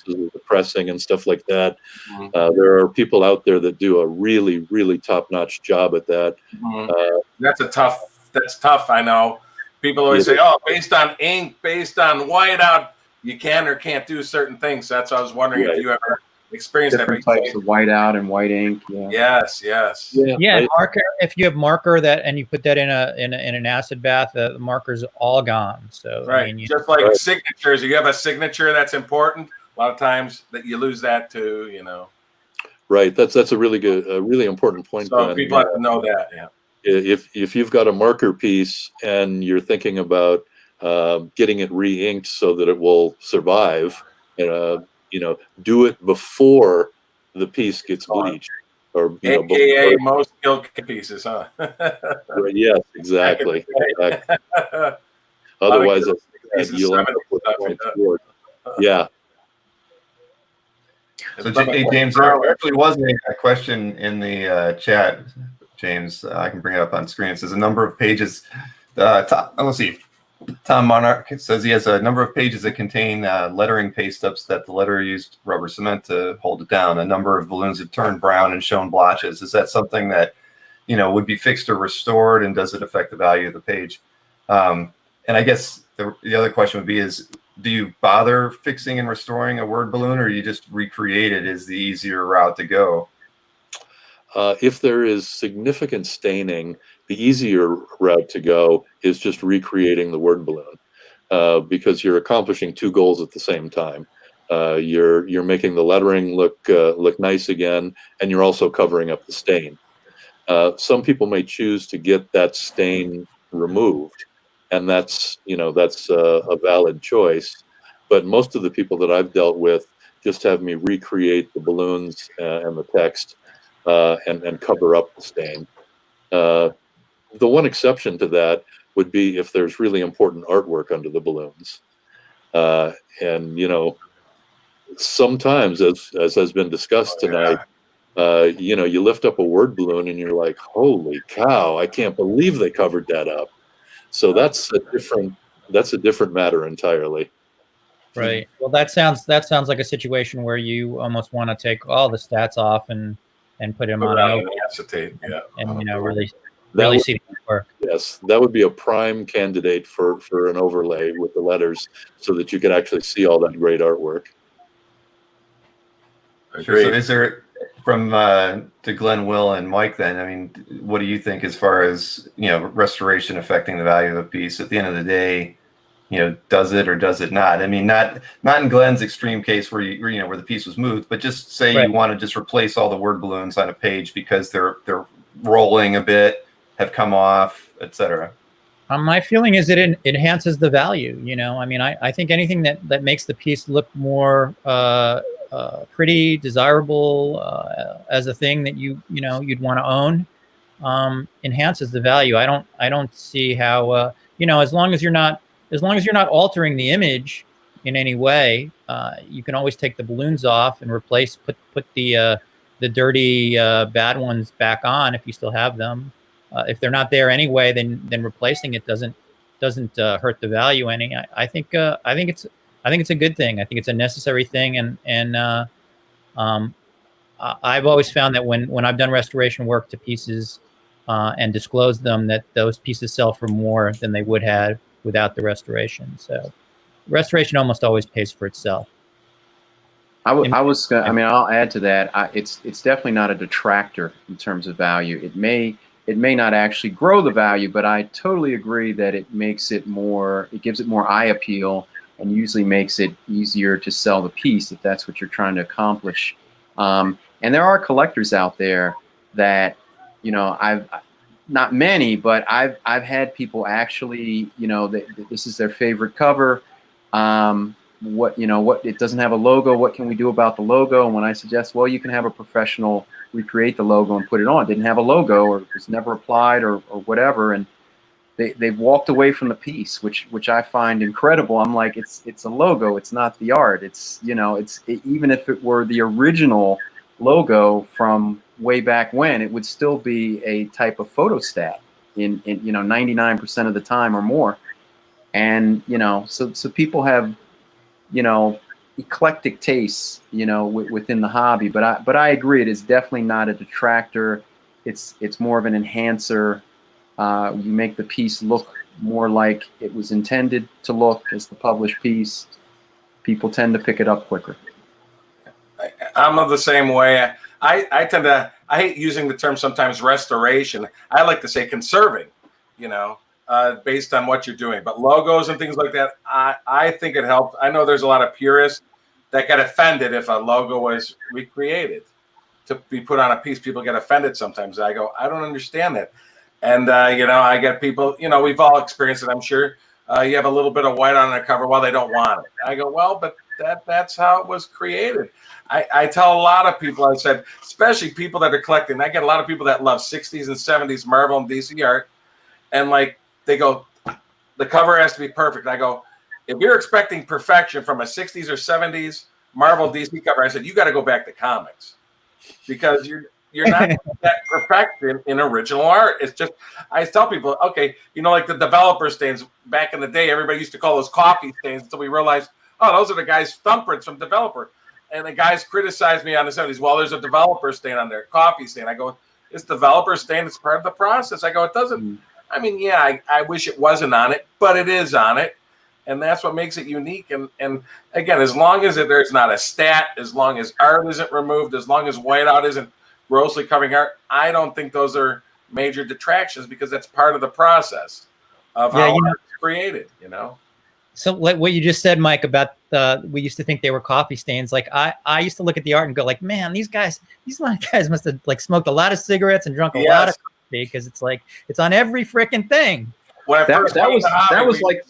the pressing and stuff like that. Mm-hmm. There are people out there that do a really, really top-notch job at that. Mm-hmm. That's tough. I know. People always say, "Oh, based on ink, based on whiteout, you can or can't do certain things." That's why I was wondering if you ever experienced different types of whiteout and white ink. Yeah. Yes. Yeah, marker. If you have marker and you put that in an acid bath, the marker's all gone. So right, just like signatures. You have a signature that's important. A lot of times that you lose that too. Right. That's a really good, really important point. So people have to know that. Yeah. If you've got a marker piece and you're thinking about getting it re-inked so that it will survive, do it before the piece gets bleached, or AKA most skilled pieces, huh? Right, yes, exactly. Otherwise, you'll end up with a yeah. So, hey, James, there actually was a question in the chat. James, I can bring it up on screen. It says a number of pages. Let's see. Tom Monarch says he has a number of pages that contain lettering paste stubs that the letterer used rubber cement to hold it down. A number of balloons have turned brown and shown blotches. Is that something that would be fixed or restored, and does it affect the value of the page? And I guess the other question would be is, do you bother fixing and restoring a word balloon, or you just recreate it as the easier route to go? If there is significant staining, the easier route to go is just recreating the word balloon, because you're accomplishing two goals at the same time. You're making the lettering look nice again, and you're also covering up the stain. Some people may choose to get that stain removed, and that's a valid choice. But most of the people that I've dealt with just have me recreate the balloons and the text. And cover up the stain. The one exception to that would be if there's really important artwork under the balloons. And sometimes, as has been discussed tonight, you lift up a word balloon and you're like, holy cow, I can't believe they covered that up. So that's a different matter entirely. Right. Well, that sounds like a situation where you almost want to take all the stats off and put them on acetate, and really see the work. Yes, that would be a prime candidate for an overlay with the letters, so that you could actually see all that great artwork. Sure. So is there, from to Glenn, Will, and Mike, then, I mean, what do you think as far as restoration affecting the value of a piece? At the end of the day, does it or does it not? I mean, not in Glenn's extreme case where where the piece was moved, but just say you want to just replace all the word balloons on a page because they're rolling a bit, have come off, etc. My feeling is it enhances the value. I mean, I think anything that makes the piece look more pretty, desirable as a thing that you'd want to own, enhances the value. I don't see how as long as you're not altering the image in any way, you can always take the balloons off and put the dirty bad ones back on if you still have them. If they're not there anyway, then replacing it doesn't hurt the value any. I think it's a good thing. I think it's a necessary thing, and I've always found that when I've done restoration work to pieces and disclosed them, that those pieces sell for more than they would have without the restoration. So restoration almost always pays for itself. I mean, I'll add to that. It's definitely not a detractor in terms of value. It may not actually grow the value, but I totally agree that it gives it more eye appeal, and usually makes it easier to sell the piece if that's what you're trying to accomplish. And there are collectors out there that, I've not many, but I've had people actually, this is their favorite cover. What it doesn't have a logo. What can we do about the logo? And when I suggest, well, you can have a professional recreate the logo and put it on. It didn't have a logo, or it was never applied, or whatever, and they've walked away from the piece, which I find incredible. I'm like, it's a logo, it's not the art. It's even if it were the original logo from way back when, it would still be a type of photostat in 99% of the time or more. And so people have eclectic tastes within the hobby, but I agree, it is definitely not a detractor. It's more of an enhancer. You make the piece look more like it was intended to look as the published piece. People tend to pick it up quicker. I'm of the same way. I hate using the term sometimes restoration. I like to say conserving, based on what you're doing. But logos and things like that, I think it helps. I know there's a lot of purists that get offended if a logo was recreated to be put on a piece. People get offended sometimes. I go, I don't understand that. And, I get people, we've all experienced it, I'm sure. You have a little bit of white on the cover, well, they don't want it. I go, well, but that's how it was created. I tell a lot of people, I said, especially people that are collecting, I get a lot of people that love 60s and 70s Marvel and DC art. And they go, the cover has to be perfect. I go, if you're expecting perfection from a 60s or 70s Marvel DC cover, I said, you got to go back to comics, because you're not that perfection in original art. It's just, I tell people, okay, like the developer stains back in the day, everybody used to call those coffee stains until we realized, oh, those are the guys' thumbprints from developer. And the guys criticized me on the 70s. Well, there's a developer stain on there, coffee stain. I go, it's developer stain. It's part of the process. I go, it doesn't. I mean, yeah, I wish it wasn't on it, but it is on it. And that's what makes it unique. And again, as long as there's not a stat, as long as art isn't removed, as long as whiteout isn't grossly covering art, I don't think those are major detractions, because that's part of the process of how art is created, So like what you just said, Mike, about we used to think they were coffee stains. Like I used to look at the art and go like, man, these guys must have smoked a lot of cigarettes and drunk a lot of coffee, because it's like it's on every freaking thing. When I first that was like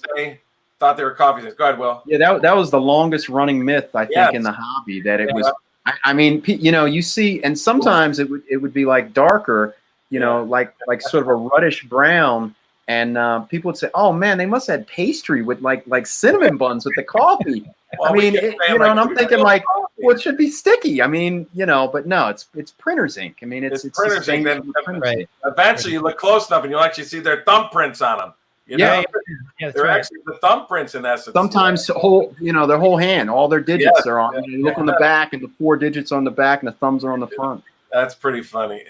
thought they were coffee stains. Go ahead, Will. Yeah, that was the longest running myth I think in the hobby, that it was. I mean, you see, and sometimes it would be like darker, like sort of a reddish brown. And people would say, "Oh man, they must have had pastry with like cinnamon buns with the coffee." Well, I mean, and I'm thinking like, well, it should be sticky. I mean, but no, it's printer's ink. I mean, it's printer's ink. Then eventually, you look close enough, and you'll actually see their thumbprints on them. They're actually the thumbprints in essence. Sometimes their whole hand, all their digits are on. You look on the back, and the 4 digits on the back, and the thumbs are on the front. That's pretty funny.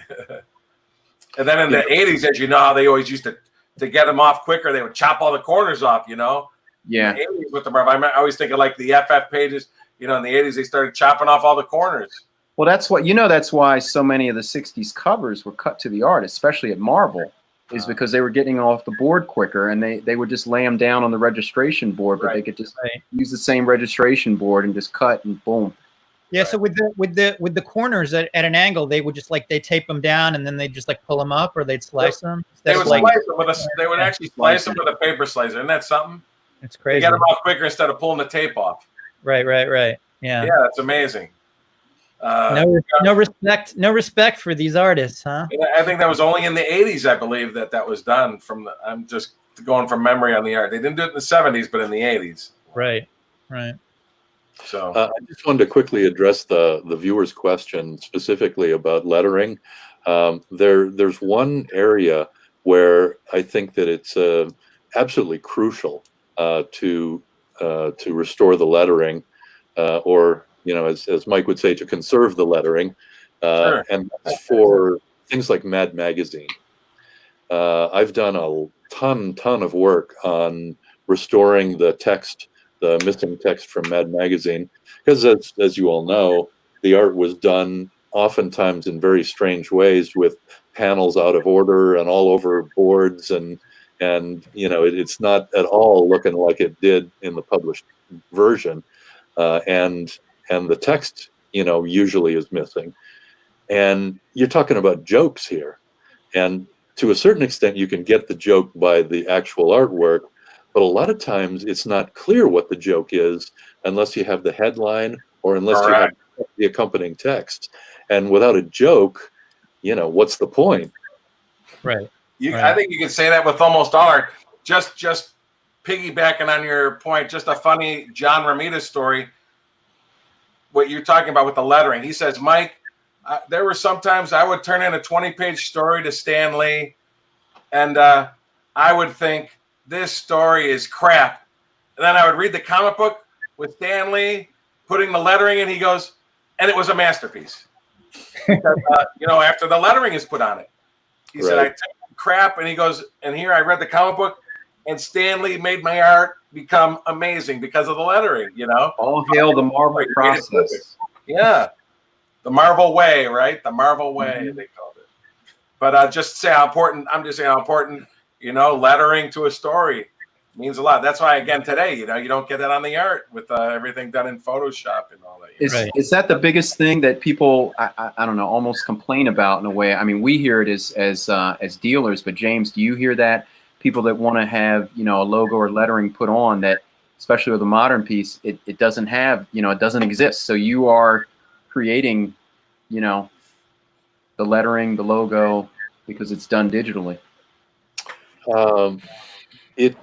And then in the 80s, as you know, how they always used to get them off quicker, they would chop all the corners off, Yeah. In the 80s with the Marvel. I always think of like the FF pages, in the 80s, they started chopping off all the corners. Well, that's why so many of the 60s covers were cut to the art, especially at Marvel. is because they were getting off the board quicker, and they would just lay them down on the registration board, but they could just use the same registration board and just cut and boom. Yeah. So with the corners at an angle, they would just they tape them down and then they just pull them up, or they'd slice them. They would slice them with they would actually slice them with a paper slicer. Isn't that something? It's crazy. They get them off quicker instead of pulling the tape off. Right. Yeah. Yeah, that's amazing. No respect for these artists, huh? I think that was only in the 80s, I believe, that was done. I'm just going from memory on the art. They didn't do it in the 70s, but in the 80s. Right. So I just wanted to quickly address the viewer's question specifically about lettering. There's one area where I think that it's absolutely crucial to restore the lettering, or as Mike would say, to conserve the lettering, sure. And that's for things like Mad Magazine. I've done a ton of work on restoring the text, the missing text from Mad Magazine, because as you all know, the art was done oftentimes in very strange ways with panels out of order and all over boards, and it's not at all looking like it did in the published version, and the text usually is missing, and you're talking about jokes here, and to a certain extent you can get the joke by the actual artwork, but a lot of times it's not clear what the joke is unless you have the headline or unless you have the accompanying text, and without a joke, what's the point? Right. I think you can say that with almost all art. Just piggybacking on your point, just a funny John Romita story. What you're talking about with the lettering. He says, Mike, there were sometimes I would turn in a 20-page story to Stan Lee, and I would think, this story is crap. And then I would read the comic book with Stan Lee putting the lettering in. He goes, and it was a masterpiece. Because, after the lettering is put on it. He said, I took crap, and he goes, and here I read the comic book, and Stan Lee made my art become amazing because of the lettering, All hail the Marvel process. Yeah. The Marvel way, right? The Marvel way, they called it. But just say how important, I'm just saying how important, lettering to a story means a lot. That's why, again, today, you don't get that on the art with everything done in Photoshop and all that. Is that the biggest thing that people, I don't know, almost complain about in a way? I mean, we hear it as dealers, but James, do you hear that? People that want to have, a logo or lettering put on that, especially with a modern piece, it doesn't have, it doesn't exist. So you are creating, the lettering, the logo, because it's done digitally. It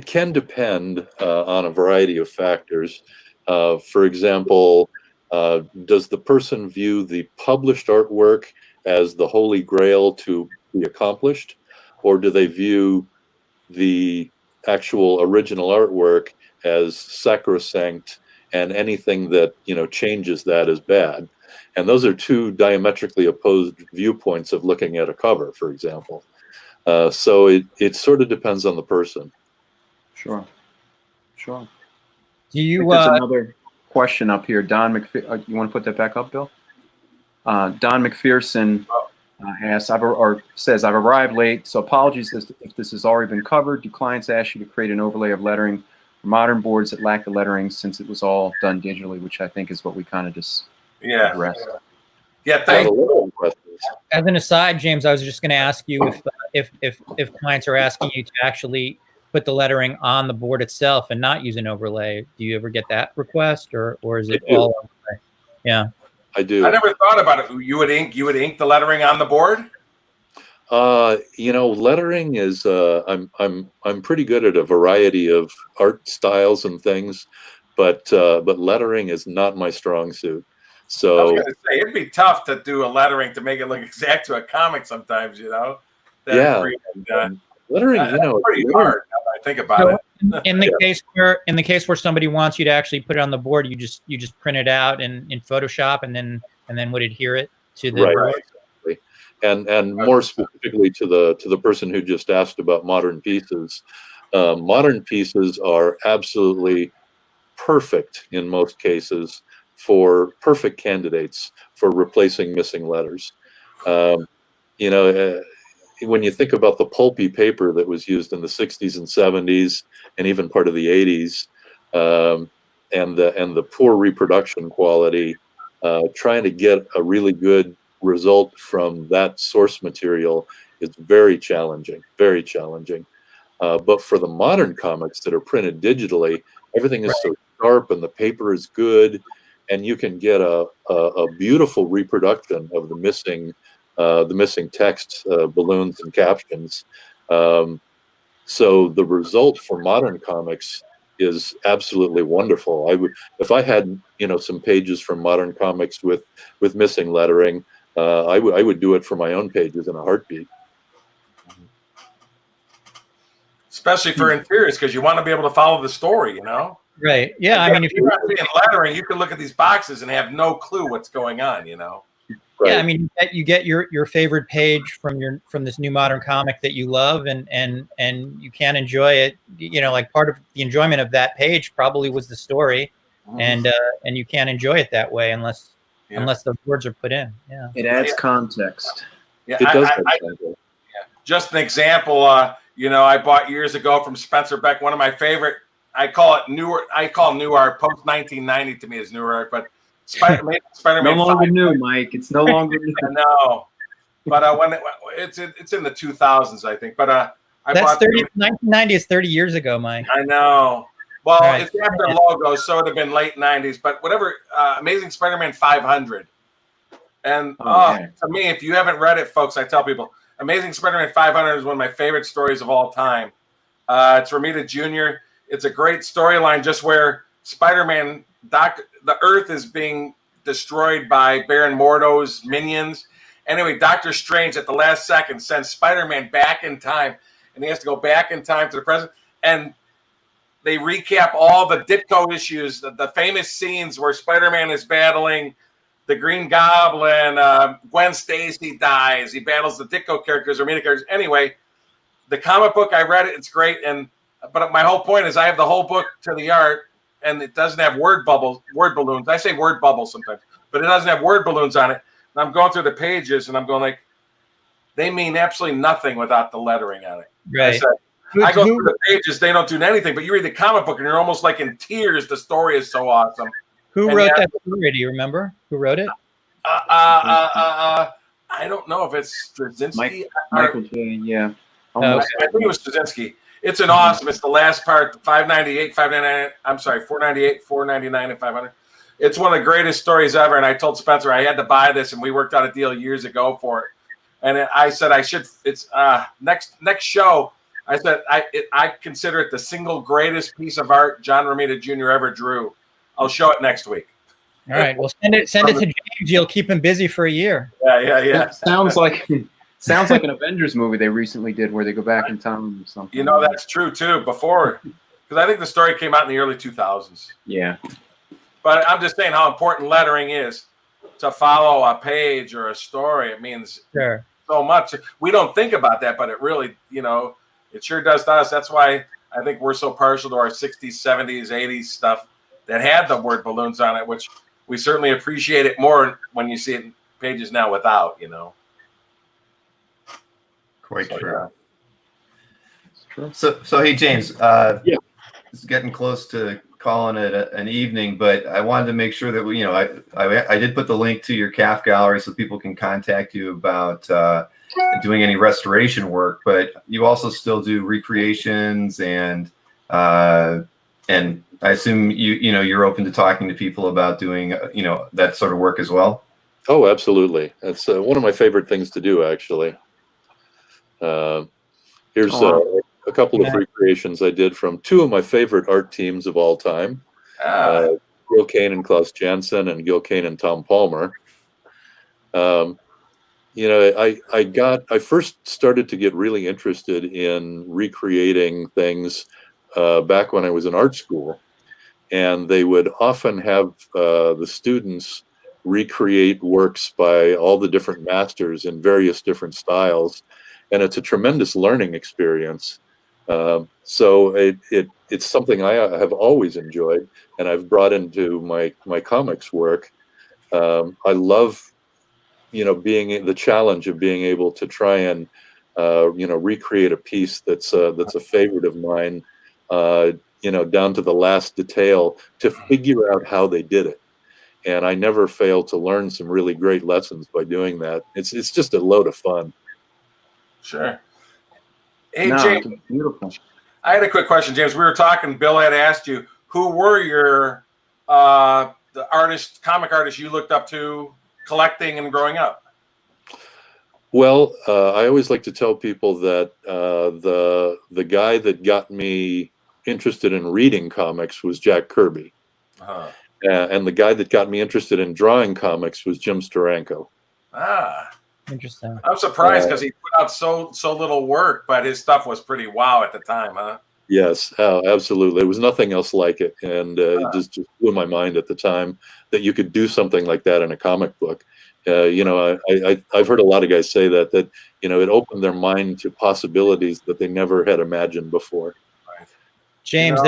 can depend on a variety of factors. For example, does the person view the published artwork as the holy grail to be accomplished, or do they view the actual original artwork as sacrosanct, and anything that changes that is bad? And those are two diametrically opposed viewpoints of looking at a cover, for example. So it sort of depends on the person. Sure. Do you? There's another question up here. Don you want to put that back up, Bill? Don McPherson asks, says, I've arrived late, so apologies if this has already been covered. Do clients ask you to create an overlay of lettering for modern boards that lack the lettering, since it was all done digitally, which I think is what we kind of just addressed. Yeah, thank you. As an aside, James, I was just going to ask you if clients are asking you to actually put the lettering on the board itself and not use an overlay. Do you ever get that request, or is it all overlay? Yeah, I do. I never thought about it. You would ink the lettering on the board? Lettering is I'm pretty good at a variety of art styles and things, but lettering is not my strong suit. So I was going to say, it'd be tough to do a lettering to make it look exact to a comic sometimes, Lettering, that's pretty hard now that I think about it. In the case where somebody wants you to actually put it on the board, you just print it out in Photoshop and then would adhere it to the board. Exactly. And more specifically to the person who just asked about modern pieces. Modern pieces are absolutely perfect in most cases, for perfect candidates for replacing missing letters. when you think about the pulpy paper that was used in the 60s and 70s and even part of the 80s, and the poor reproduction quality, trying to get a really good result from that source material is very challenging, very challenging. But for the modern comics that are printed digitally, everything is so sharp and the paper is good, and you can get a beautiful reproduction of the missing text, balloons and captions. So the result for modern comics is absolutely wonderful. I would, if I had, some pages from modern comics with missing lettering, I would do it for my own pages in a heartbeat. Especially for interiors, because you want to be able to follow the story, Right. Yeah. Again, I mean, if you're not seeing lettering, you can look at these boxes and have no clue what's going on, Right. Yeah, I mean, you get your favorite page from this new modern comic that you love, and you can't enjoy it. Like part of the enjoyment of that page probably was the story, and you can't enjoy it that way unless the words are put in. Yeah, it adds context. Yeah, It does. Just an example. I bought years ago from Spencer Beck, one of my favorite. I call new art. Post 1990 to me is new art, but Spider-Man. No longer new, Mike. It's no longer new. I know, but when it's in the 2000s, I think. But I bought 1990 is 30 years ago, Mike. I know. Well, Right. It's after logos, so it would have been late 90s. But whatever, Amazing Spider-Man 500. And to me, if you haven't read it, folks, I tell people, Amazing Spider-Man 500 is one of my favorite stories of all time. It's Romita Jr. It's a great storyline, just where Spider-Man, the Earth is being destroyed by Baron Mordo's minions. Anyway, Doctor Strange at the last second sends Spider-Man back in time, and he has to go back in time to the present. And they recap all the Ditko issues, the famous scenes where Spider-Man is battling the Green Goblin, Gwen Stacy dies. He battles the Ditko characters, Romita characters. Anyway, the comic book, I read it. It's great. But my whole point is I have the whole book to the art, and it doesn't have word balloons. I say word bubbles sometimes, but it doesn't have word balloons on it. And I'm going through the pages, and I'm going like, they mean absolutely nothing without the lettering on it. Right. I go through the pages, they don't do anything, but you read the comic book, and you're almost like in tears. The story is so awesome. Who wrote that story? Do you remember who wrote it? I don't know if it's Straczynski. Michael J. Yeah. I think it was Straczynski. It's an awesome. It's the last part, 598, 599. I'm sorry, 498, 499, and 500. It's one of the greatest stories ever. And I told Spencer I had to buy this, and we worked out a deal years ago for it. And I said I should. It's next show. I said I consider it the single greatest piece of art John Romita Jr. ever drew. I'll show it next week. All right. Well, send it to James. You'll keep him busy for a year. Yeah. Sounds like an Avengers movie they recently did where they go back in time or something. That's true too. Before, because I think the story came out in the early 2000s. Yeah. But I'm just saying how important lettering is to follow a page or a story. It means so much. We don't think about that, but it really, it sure does to us. That's why I think we're so partial to our 60s, 70s, 80s stuff that had the word balloons on it, which we certainly appreciate it more when you see it in pages now without, Quite true. Yeah. So hey, James, it's getting close to calling it an evening, but I wanted to make sure that I did put the link to your CAF gallery so people can contact you about doing any restoration work, but you also still do recreations and I assume you're open to talking to people about doing that sort of work as well. Oh, absolutely. That's one of my favorite things to do, actually. Here's a couple of recreations I did from two of my favorite art teams of all time, Gil Kane and Klaus Janson, and Gil Kane and Tom Palmer. I first started to get really interested in recreating things back when I was in art school, and they would often have the students recreate works by all the different masters in various different styles, and it's a tremendous learning experience. So it's something I have always enjoyed, and I've brought into my comics work. I love being the challenge of being able to try and recreate a piece that's a favorite of mine, down to the last detail, to figure out how they did it. And I never fail to learn some really great lessons by doing that. It's just a load of fun. Sure. Hey, James, beautiful. I had a quick question, James. We were talking, Bill had asked you, who were your the comic artists you looked up to collecting and growing up? Well, I always like to tell people that the guy that got me interested in reading comics was Jack Kirby. Uh-huh. And the guy that got me interested in drawing comics was Jim Steranko. Ah, interesting. I'm surprised because he put out so little work, but his stuff was pretty wow at the time, huh? Yes, absolutely. There was nothing else like it, and it just blew my mind at the time that you could do something like that in a comic book. I've heard a lot of guys say that it opened their mind to possibilities that they never had imagined before. James,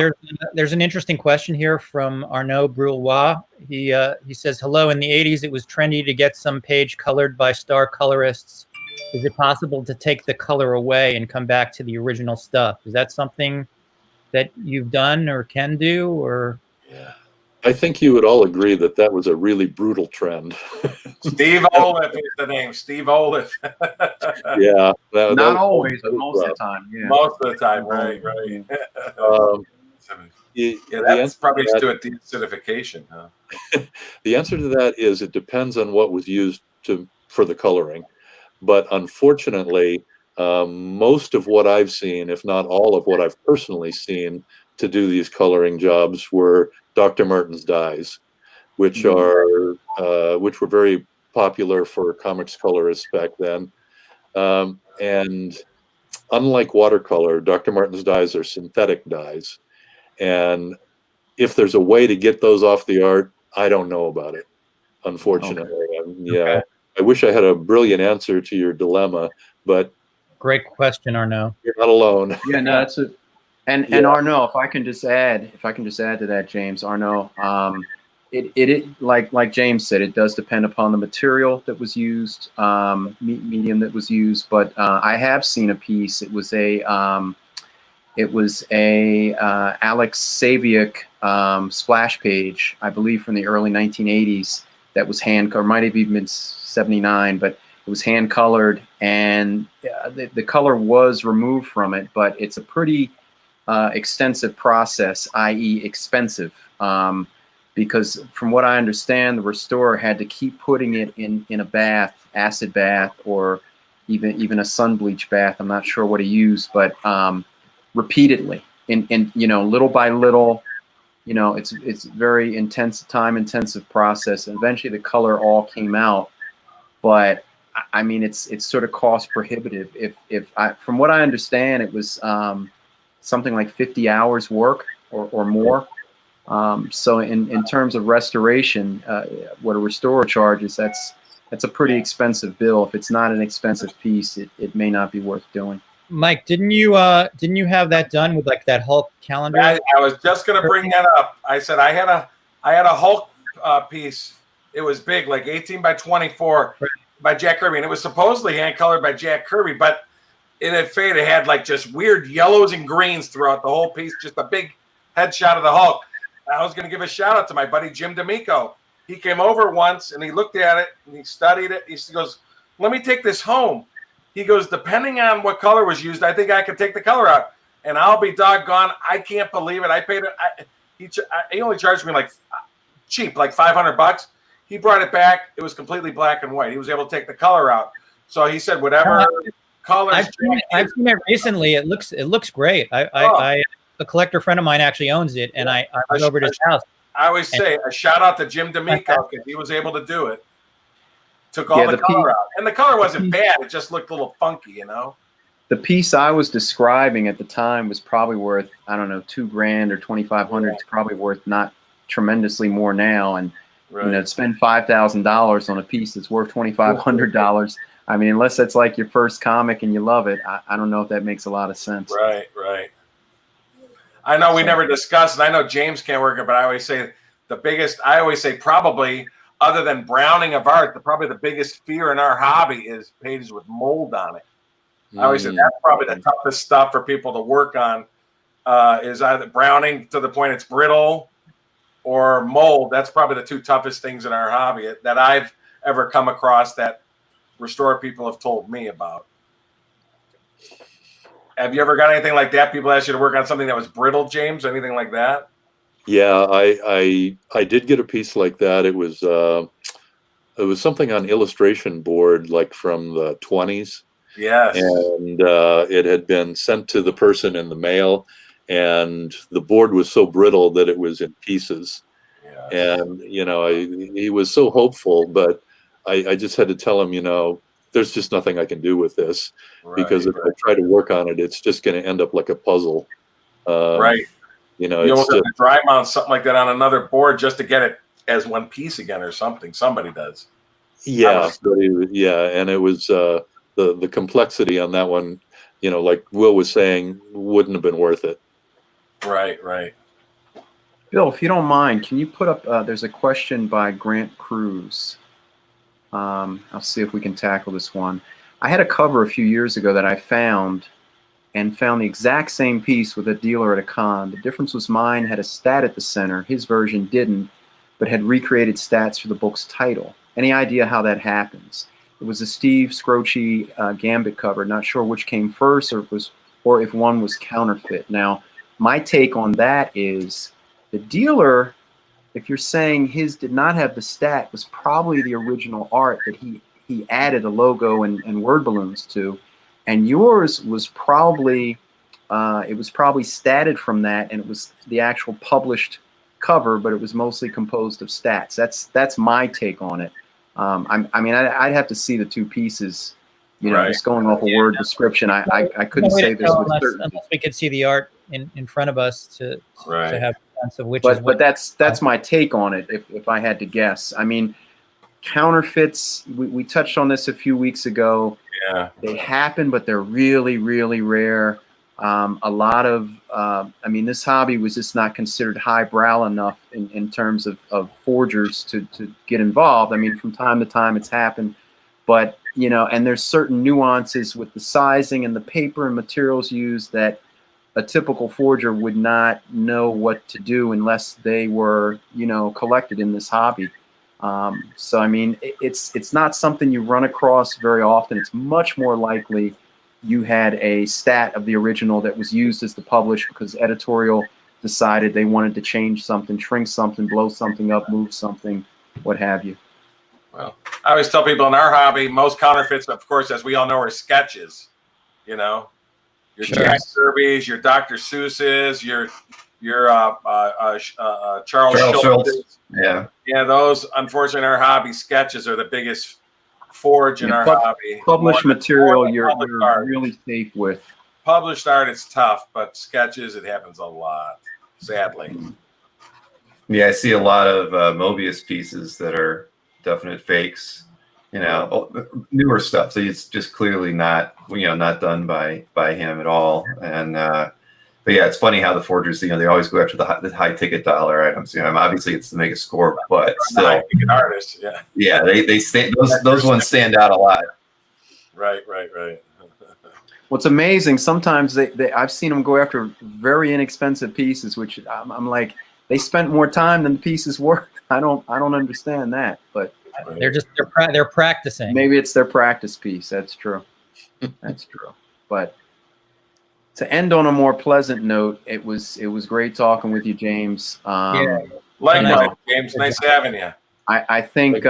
there's an interesting question here from Arnaud Brouillois. He says, hello, in the 80s, it was trendy to get some page colored by star colorists. Is it possible to take the color away and come back to the original stuff? Is that something that you've done or can do? Or yeah, I think you would all agree that was a really brutal trend. Steve Olive is the name. Steve Olive. Yeah. Not always, but most of the time. Yeah. Most of the time, right. That's probably to a deacidification, huh? The answer to that is it depends on what was used for the coloring. But unfortunately, most of what I've seen, if not all of what I've personally seen to do these coloring jobs, were Dr. Martin's dyes, which were very popular for comics colorists back then. And unlike watercolor, Dr. Martin's dyes are synthetic dyes. And if there's a way to get those off the art, I don't know about it, unfortunately. Yeah. Okay. I wish I had a brilliant answer to your dilemma, but great question, Arnaud. You're not alone. Yeah, no, that's it. And Arnaud, if I can just add to that, James, Arnaud, it like James said, it does depend upon the material that was used, medium that was used. But I have seen a piece. It was a Alex Saviuk splash page, I believe, from the early 1980s. That was hand colored, might have even been 79, but it was hand colored, and the color was removed from it. But it's a pretty extensive process, i.e., expensive, because from what I understand, the restorer had to keep putting it in a bath, acid bath, or even a sun bleach bath. I'm not sure what he used, but repeatedly, in little by little. It's very intense, time-intensive process, and eventually the color all came out. But I mean, it's sort of cost prohibitive. From what I understand, it was something like 50 hours work or more. So in terms of restoration, what a restorer charges, that's a pretty expensive bill. If it's not an expensive piece, it may not be worth doing. Mike, didn't you have that done with like that Hulk calendar? I was just gonna bring that up. I said I had a Hulk piece. It was big, like 18 by 24 by Jack Kirby, and it was supposedly hand colored by Jack Kirby, but it had faded. It had like just weird yellows and greens throughout the whole piece. Just a big headshot of the Hulk. I was gonna give a shout out to my buddy Jim D'Amico. He came over once and he looked at it and he studied it. He goes, "Let me take this home." He goes, depending on what color was used, I think I could take the color out. And I'll be doggone, I can't believe it. I paid it. He only charged me like cheap, like $500. He brought it back. It was completely black and white. He was able to take the color out. So he said, whatever colors. I've seen it recently. It looks great. A collector friend of mine actually owns it, and I went over to his house. I always say a shout out to Jim D'Amico because he was able to do it. Took all the color out, and the color wasn't bad. It just looked a little funky, The piece I was describing at the time was probably worth, I don't know, $2,000 or $2,500. It's probably worth not tremendously more now. And to spend $5,000 on a piece that's worth $2,500. I mean, unless that's like your first comic and you love it, I don't know if that makes a lot of sense. Right. I know we never discussed, and I know James can't work it, but I always say probably, other than browning of art, probably the biggest fear in our hobby is pages with mold on it. I always say that's probably the toughest stuff for people to work on. Is either browning to the point it's brittle, or mold. That's probably the two toughest things in our hobby that I've ever come across that restore people have told me about. Have you ever got anything like that? People ask you to work on something that was brittle, James? Anything like that? Yeah, I did get a piece like that. It was something on illustration board, like from the 20s. Yes. And it had been sent to the person in the mail, and the board was so brittle that it was in pieces. Yes. And, you know, he was so hopeful, but I just had to tell him, you know, there's just nothing I can do with this, because if I try to work on it, it's just going to end up like a puzzle. Right. You know, you it's almost have to dry mount something like that on another board just to get it as one piece again or something. Somebody does. Yeah. And it was the complexity on that one, you know, like Will was saying, wouldn't have been worth it. Right, right. Bill, if you don't mind, can you put up, there's a question by Grant Cruz. I'll see if we can tackle this one. I had a cover a few years ago that I found the exact same piece with a dealer at a con. The difference was mine had a stat at the center. His version didn't, but had recreated stats for the book's title. Any idea how that happens? It was a Steve Scroce Gambit cover. Not sure which came first, or if one was counterfeit. Now, my take on that is the dealer, if you're saying his did not have the stat, was probably the original art that he added a logo and word balloons to, and yours was probably it was probably statted from that, and it was the actual published cover, but it was mostly composed of stats. That's my take on it. I mean, I'd have to see the two pieces, you know, just going off a word description. I couldn't say this with certainty. Unless we could see the art in front of us to have a sense of which is but that's my take on it, if I had to guess. I mean, counterfeits, we touched on this a few weeks ago. Yeah. They happen, but they're really, really rare. A lot of, I mean, this hobby was just not considered highbrow enough in terms of forgers to get involved. I mean, from time to time it's happened, but, you know, and there's certain nuances with the sizing and the paper and materials used that a typical forger would not know what to do unless they were, you know, collected in this hobby. So, I mean, it's not something you run across very often. It's much more likely you had a stat of the original that was used as the publish because editorial decided they wanted to change something, shrink something, blow something up, move something, what have you. Well, I always tell people in our hobby, most counterfeits, of course, as we all know, are sketches. You know, your Jack Kirby's, your Dr. Seuss's, your Charles Schultz. Yeah. Yeah, those, unfortunately, in our hobby, sketches are the biggest forge in our hobby. Published material you're really safe with. Published art, it's tough, but sketches, it happens a lot, sadly. Yeah, I see a lot of Mobius pieces that are definite fakes. You know, newer stuff. So it's just clearly not, you know, not done by him at all. And but yeah, it's funny how the forgers, you know, they always go after the high ticket dollar items. You know, obviously it's to make a score, but still, high ticket artists. Yeah. Yeah, they stand, those ones stand out a lot. Right. What's amazing, sometimes I've seen them go after very inexpensive pieces, which I'm like, they spent more time than the pieces worth. I don't understand that, but they're practicing. Maybe it's their practice piece. That's true. That's true. But to end on a more pleasant note, it was great talking with you, James. Yeah. Likewise, James. Nice having you. I think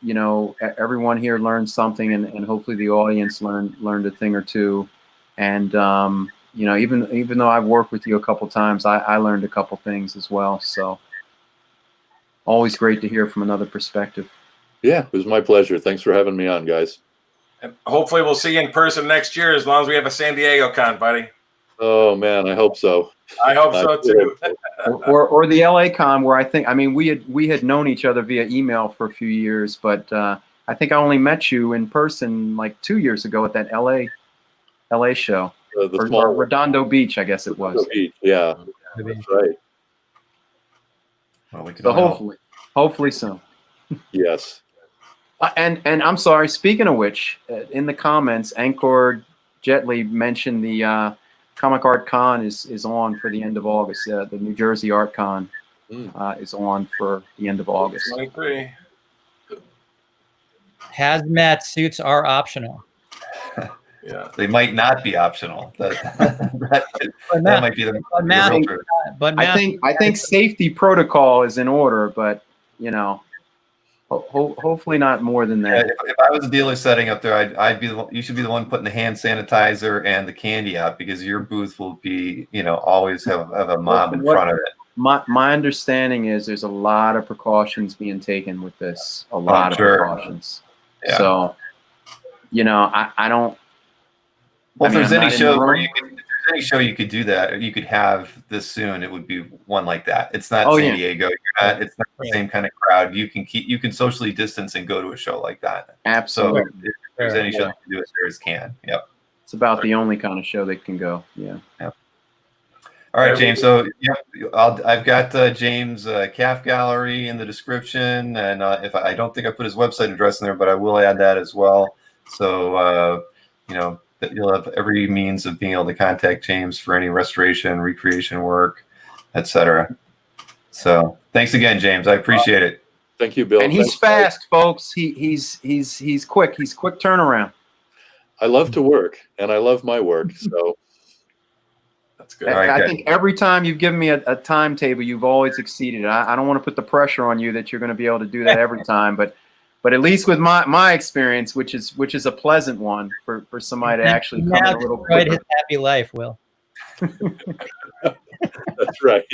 you know, everyone here learned something, and hopefully the audience learned a thing or two. And you know, even though I've worked with you a couple times, I learned a couple things as well. So always great to hear from another perspective. Yeah, it was my pleasure. Thanks for having me on, guys. And hopefully we'll see you in person next year, as long as we have a San Diego con, buddy. Oh man, I hope so. I hope so too. or the LA con, where I mean we had known each other via email for a few years, but I think I only met you in person like 2 years ago at that LA show. Or Redondo Beach, I guess it was. Beach, yeah, that's right. Well, we can so hopefully soon. Yes. And I'm sorry, speaking of which, in the comments, Anchor Jet Li mentioned, the Comic Art Con is on for the end of August. The New Jersey Art Con is on for the end of August. 23. Hazmat suits are optional. Yeah, they might not be optional. That might be the real truth. But I think safety protocol is in order, but you know, hopefully not more than that. Yeah, if I was a dealer setting up there, I'd be you should be the one putting the hand sanitizer and the candy out, because your booth will be, you know, always have a mob in front of it. My understanding is there's a lot of precautions being taken with this. A lot of precautions. Yeah. So, you know, I don't. Well, if there's any show where if there's any show you could do that, or you could have this soon, it would be one like that. It's not San Diego. It's not the same kind of crowd. You can socially distance and go to a show like that. Absolutely. So if there's any show that can do it, there is can. Yep. It's about the only kind of show that can go. Yeah. Yep. All right, James. So I've got James' calf gallery in the description, and if I don't think I put his website address in there, but I will add that as well. So you know, that you'll have every means of being able to contact James for any restoration, recreation work, etc. So thanks again, James. I appreciate it. Thank you, Bill. And he's fast, folks. He's quick. He's quick turnaround. I love to work, and I love my work. So that's good. I think every time you've given me a timetable, you've always exceeded. I don't want to put the pressure on you that you're going to be able to do that every time, but at least with my experience, which is a pleasant one for somebody to actually come a little quicker. His happy life, Will. That's right.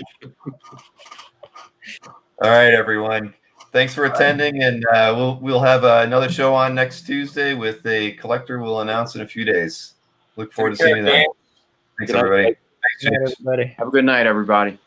All right, everyone. Thanks for attending, and we'll have another show on next Tuesday with a collector we'll announce in a few days. Look forward to seeing you then. Thanks, everybody. Thanks, James. Have a good night, everybody.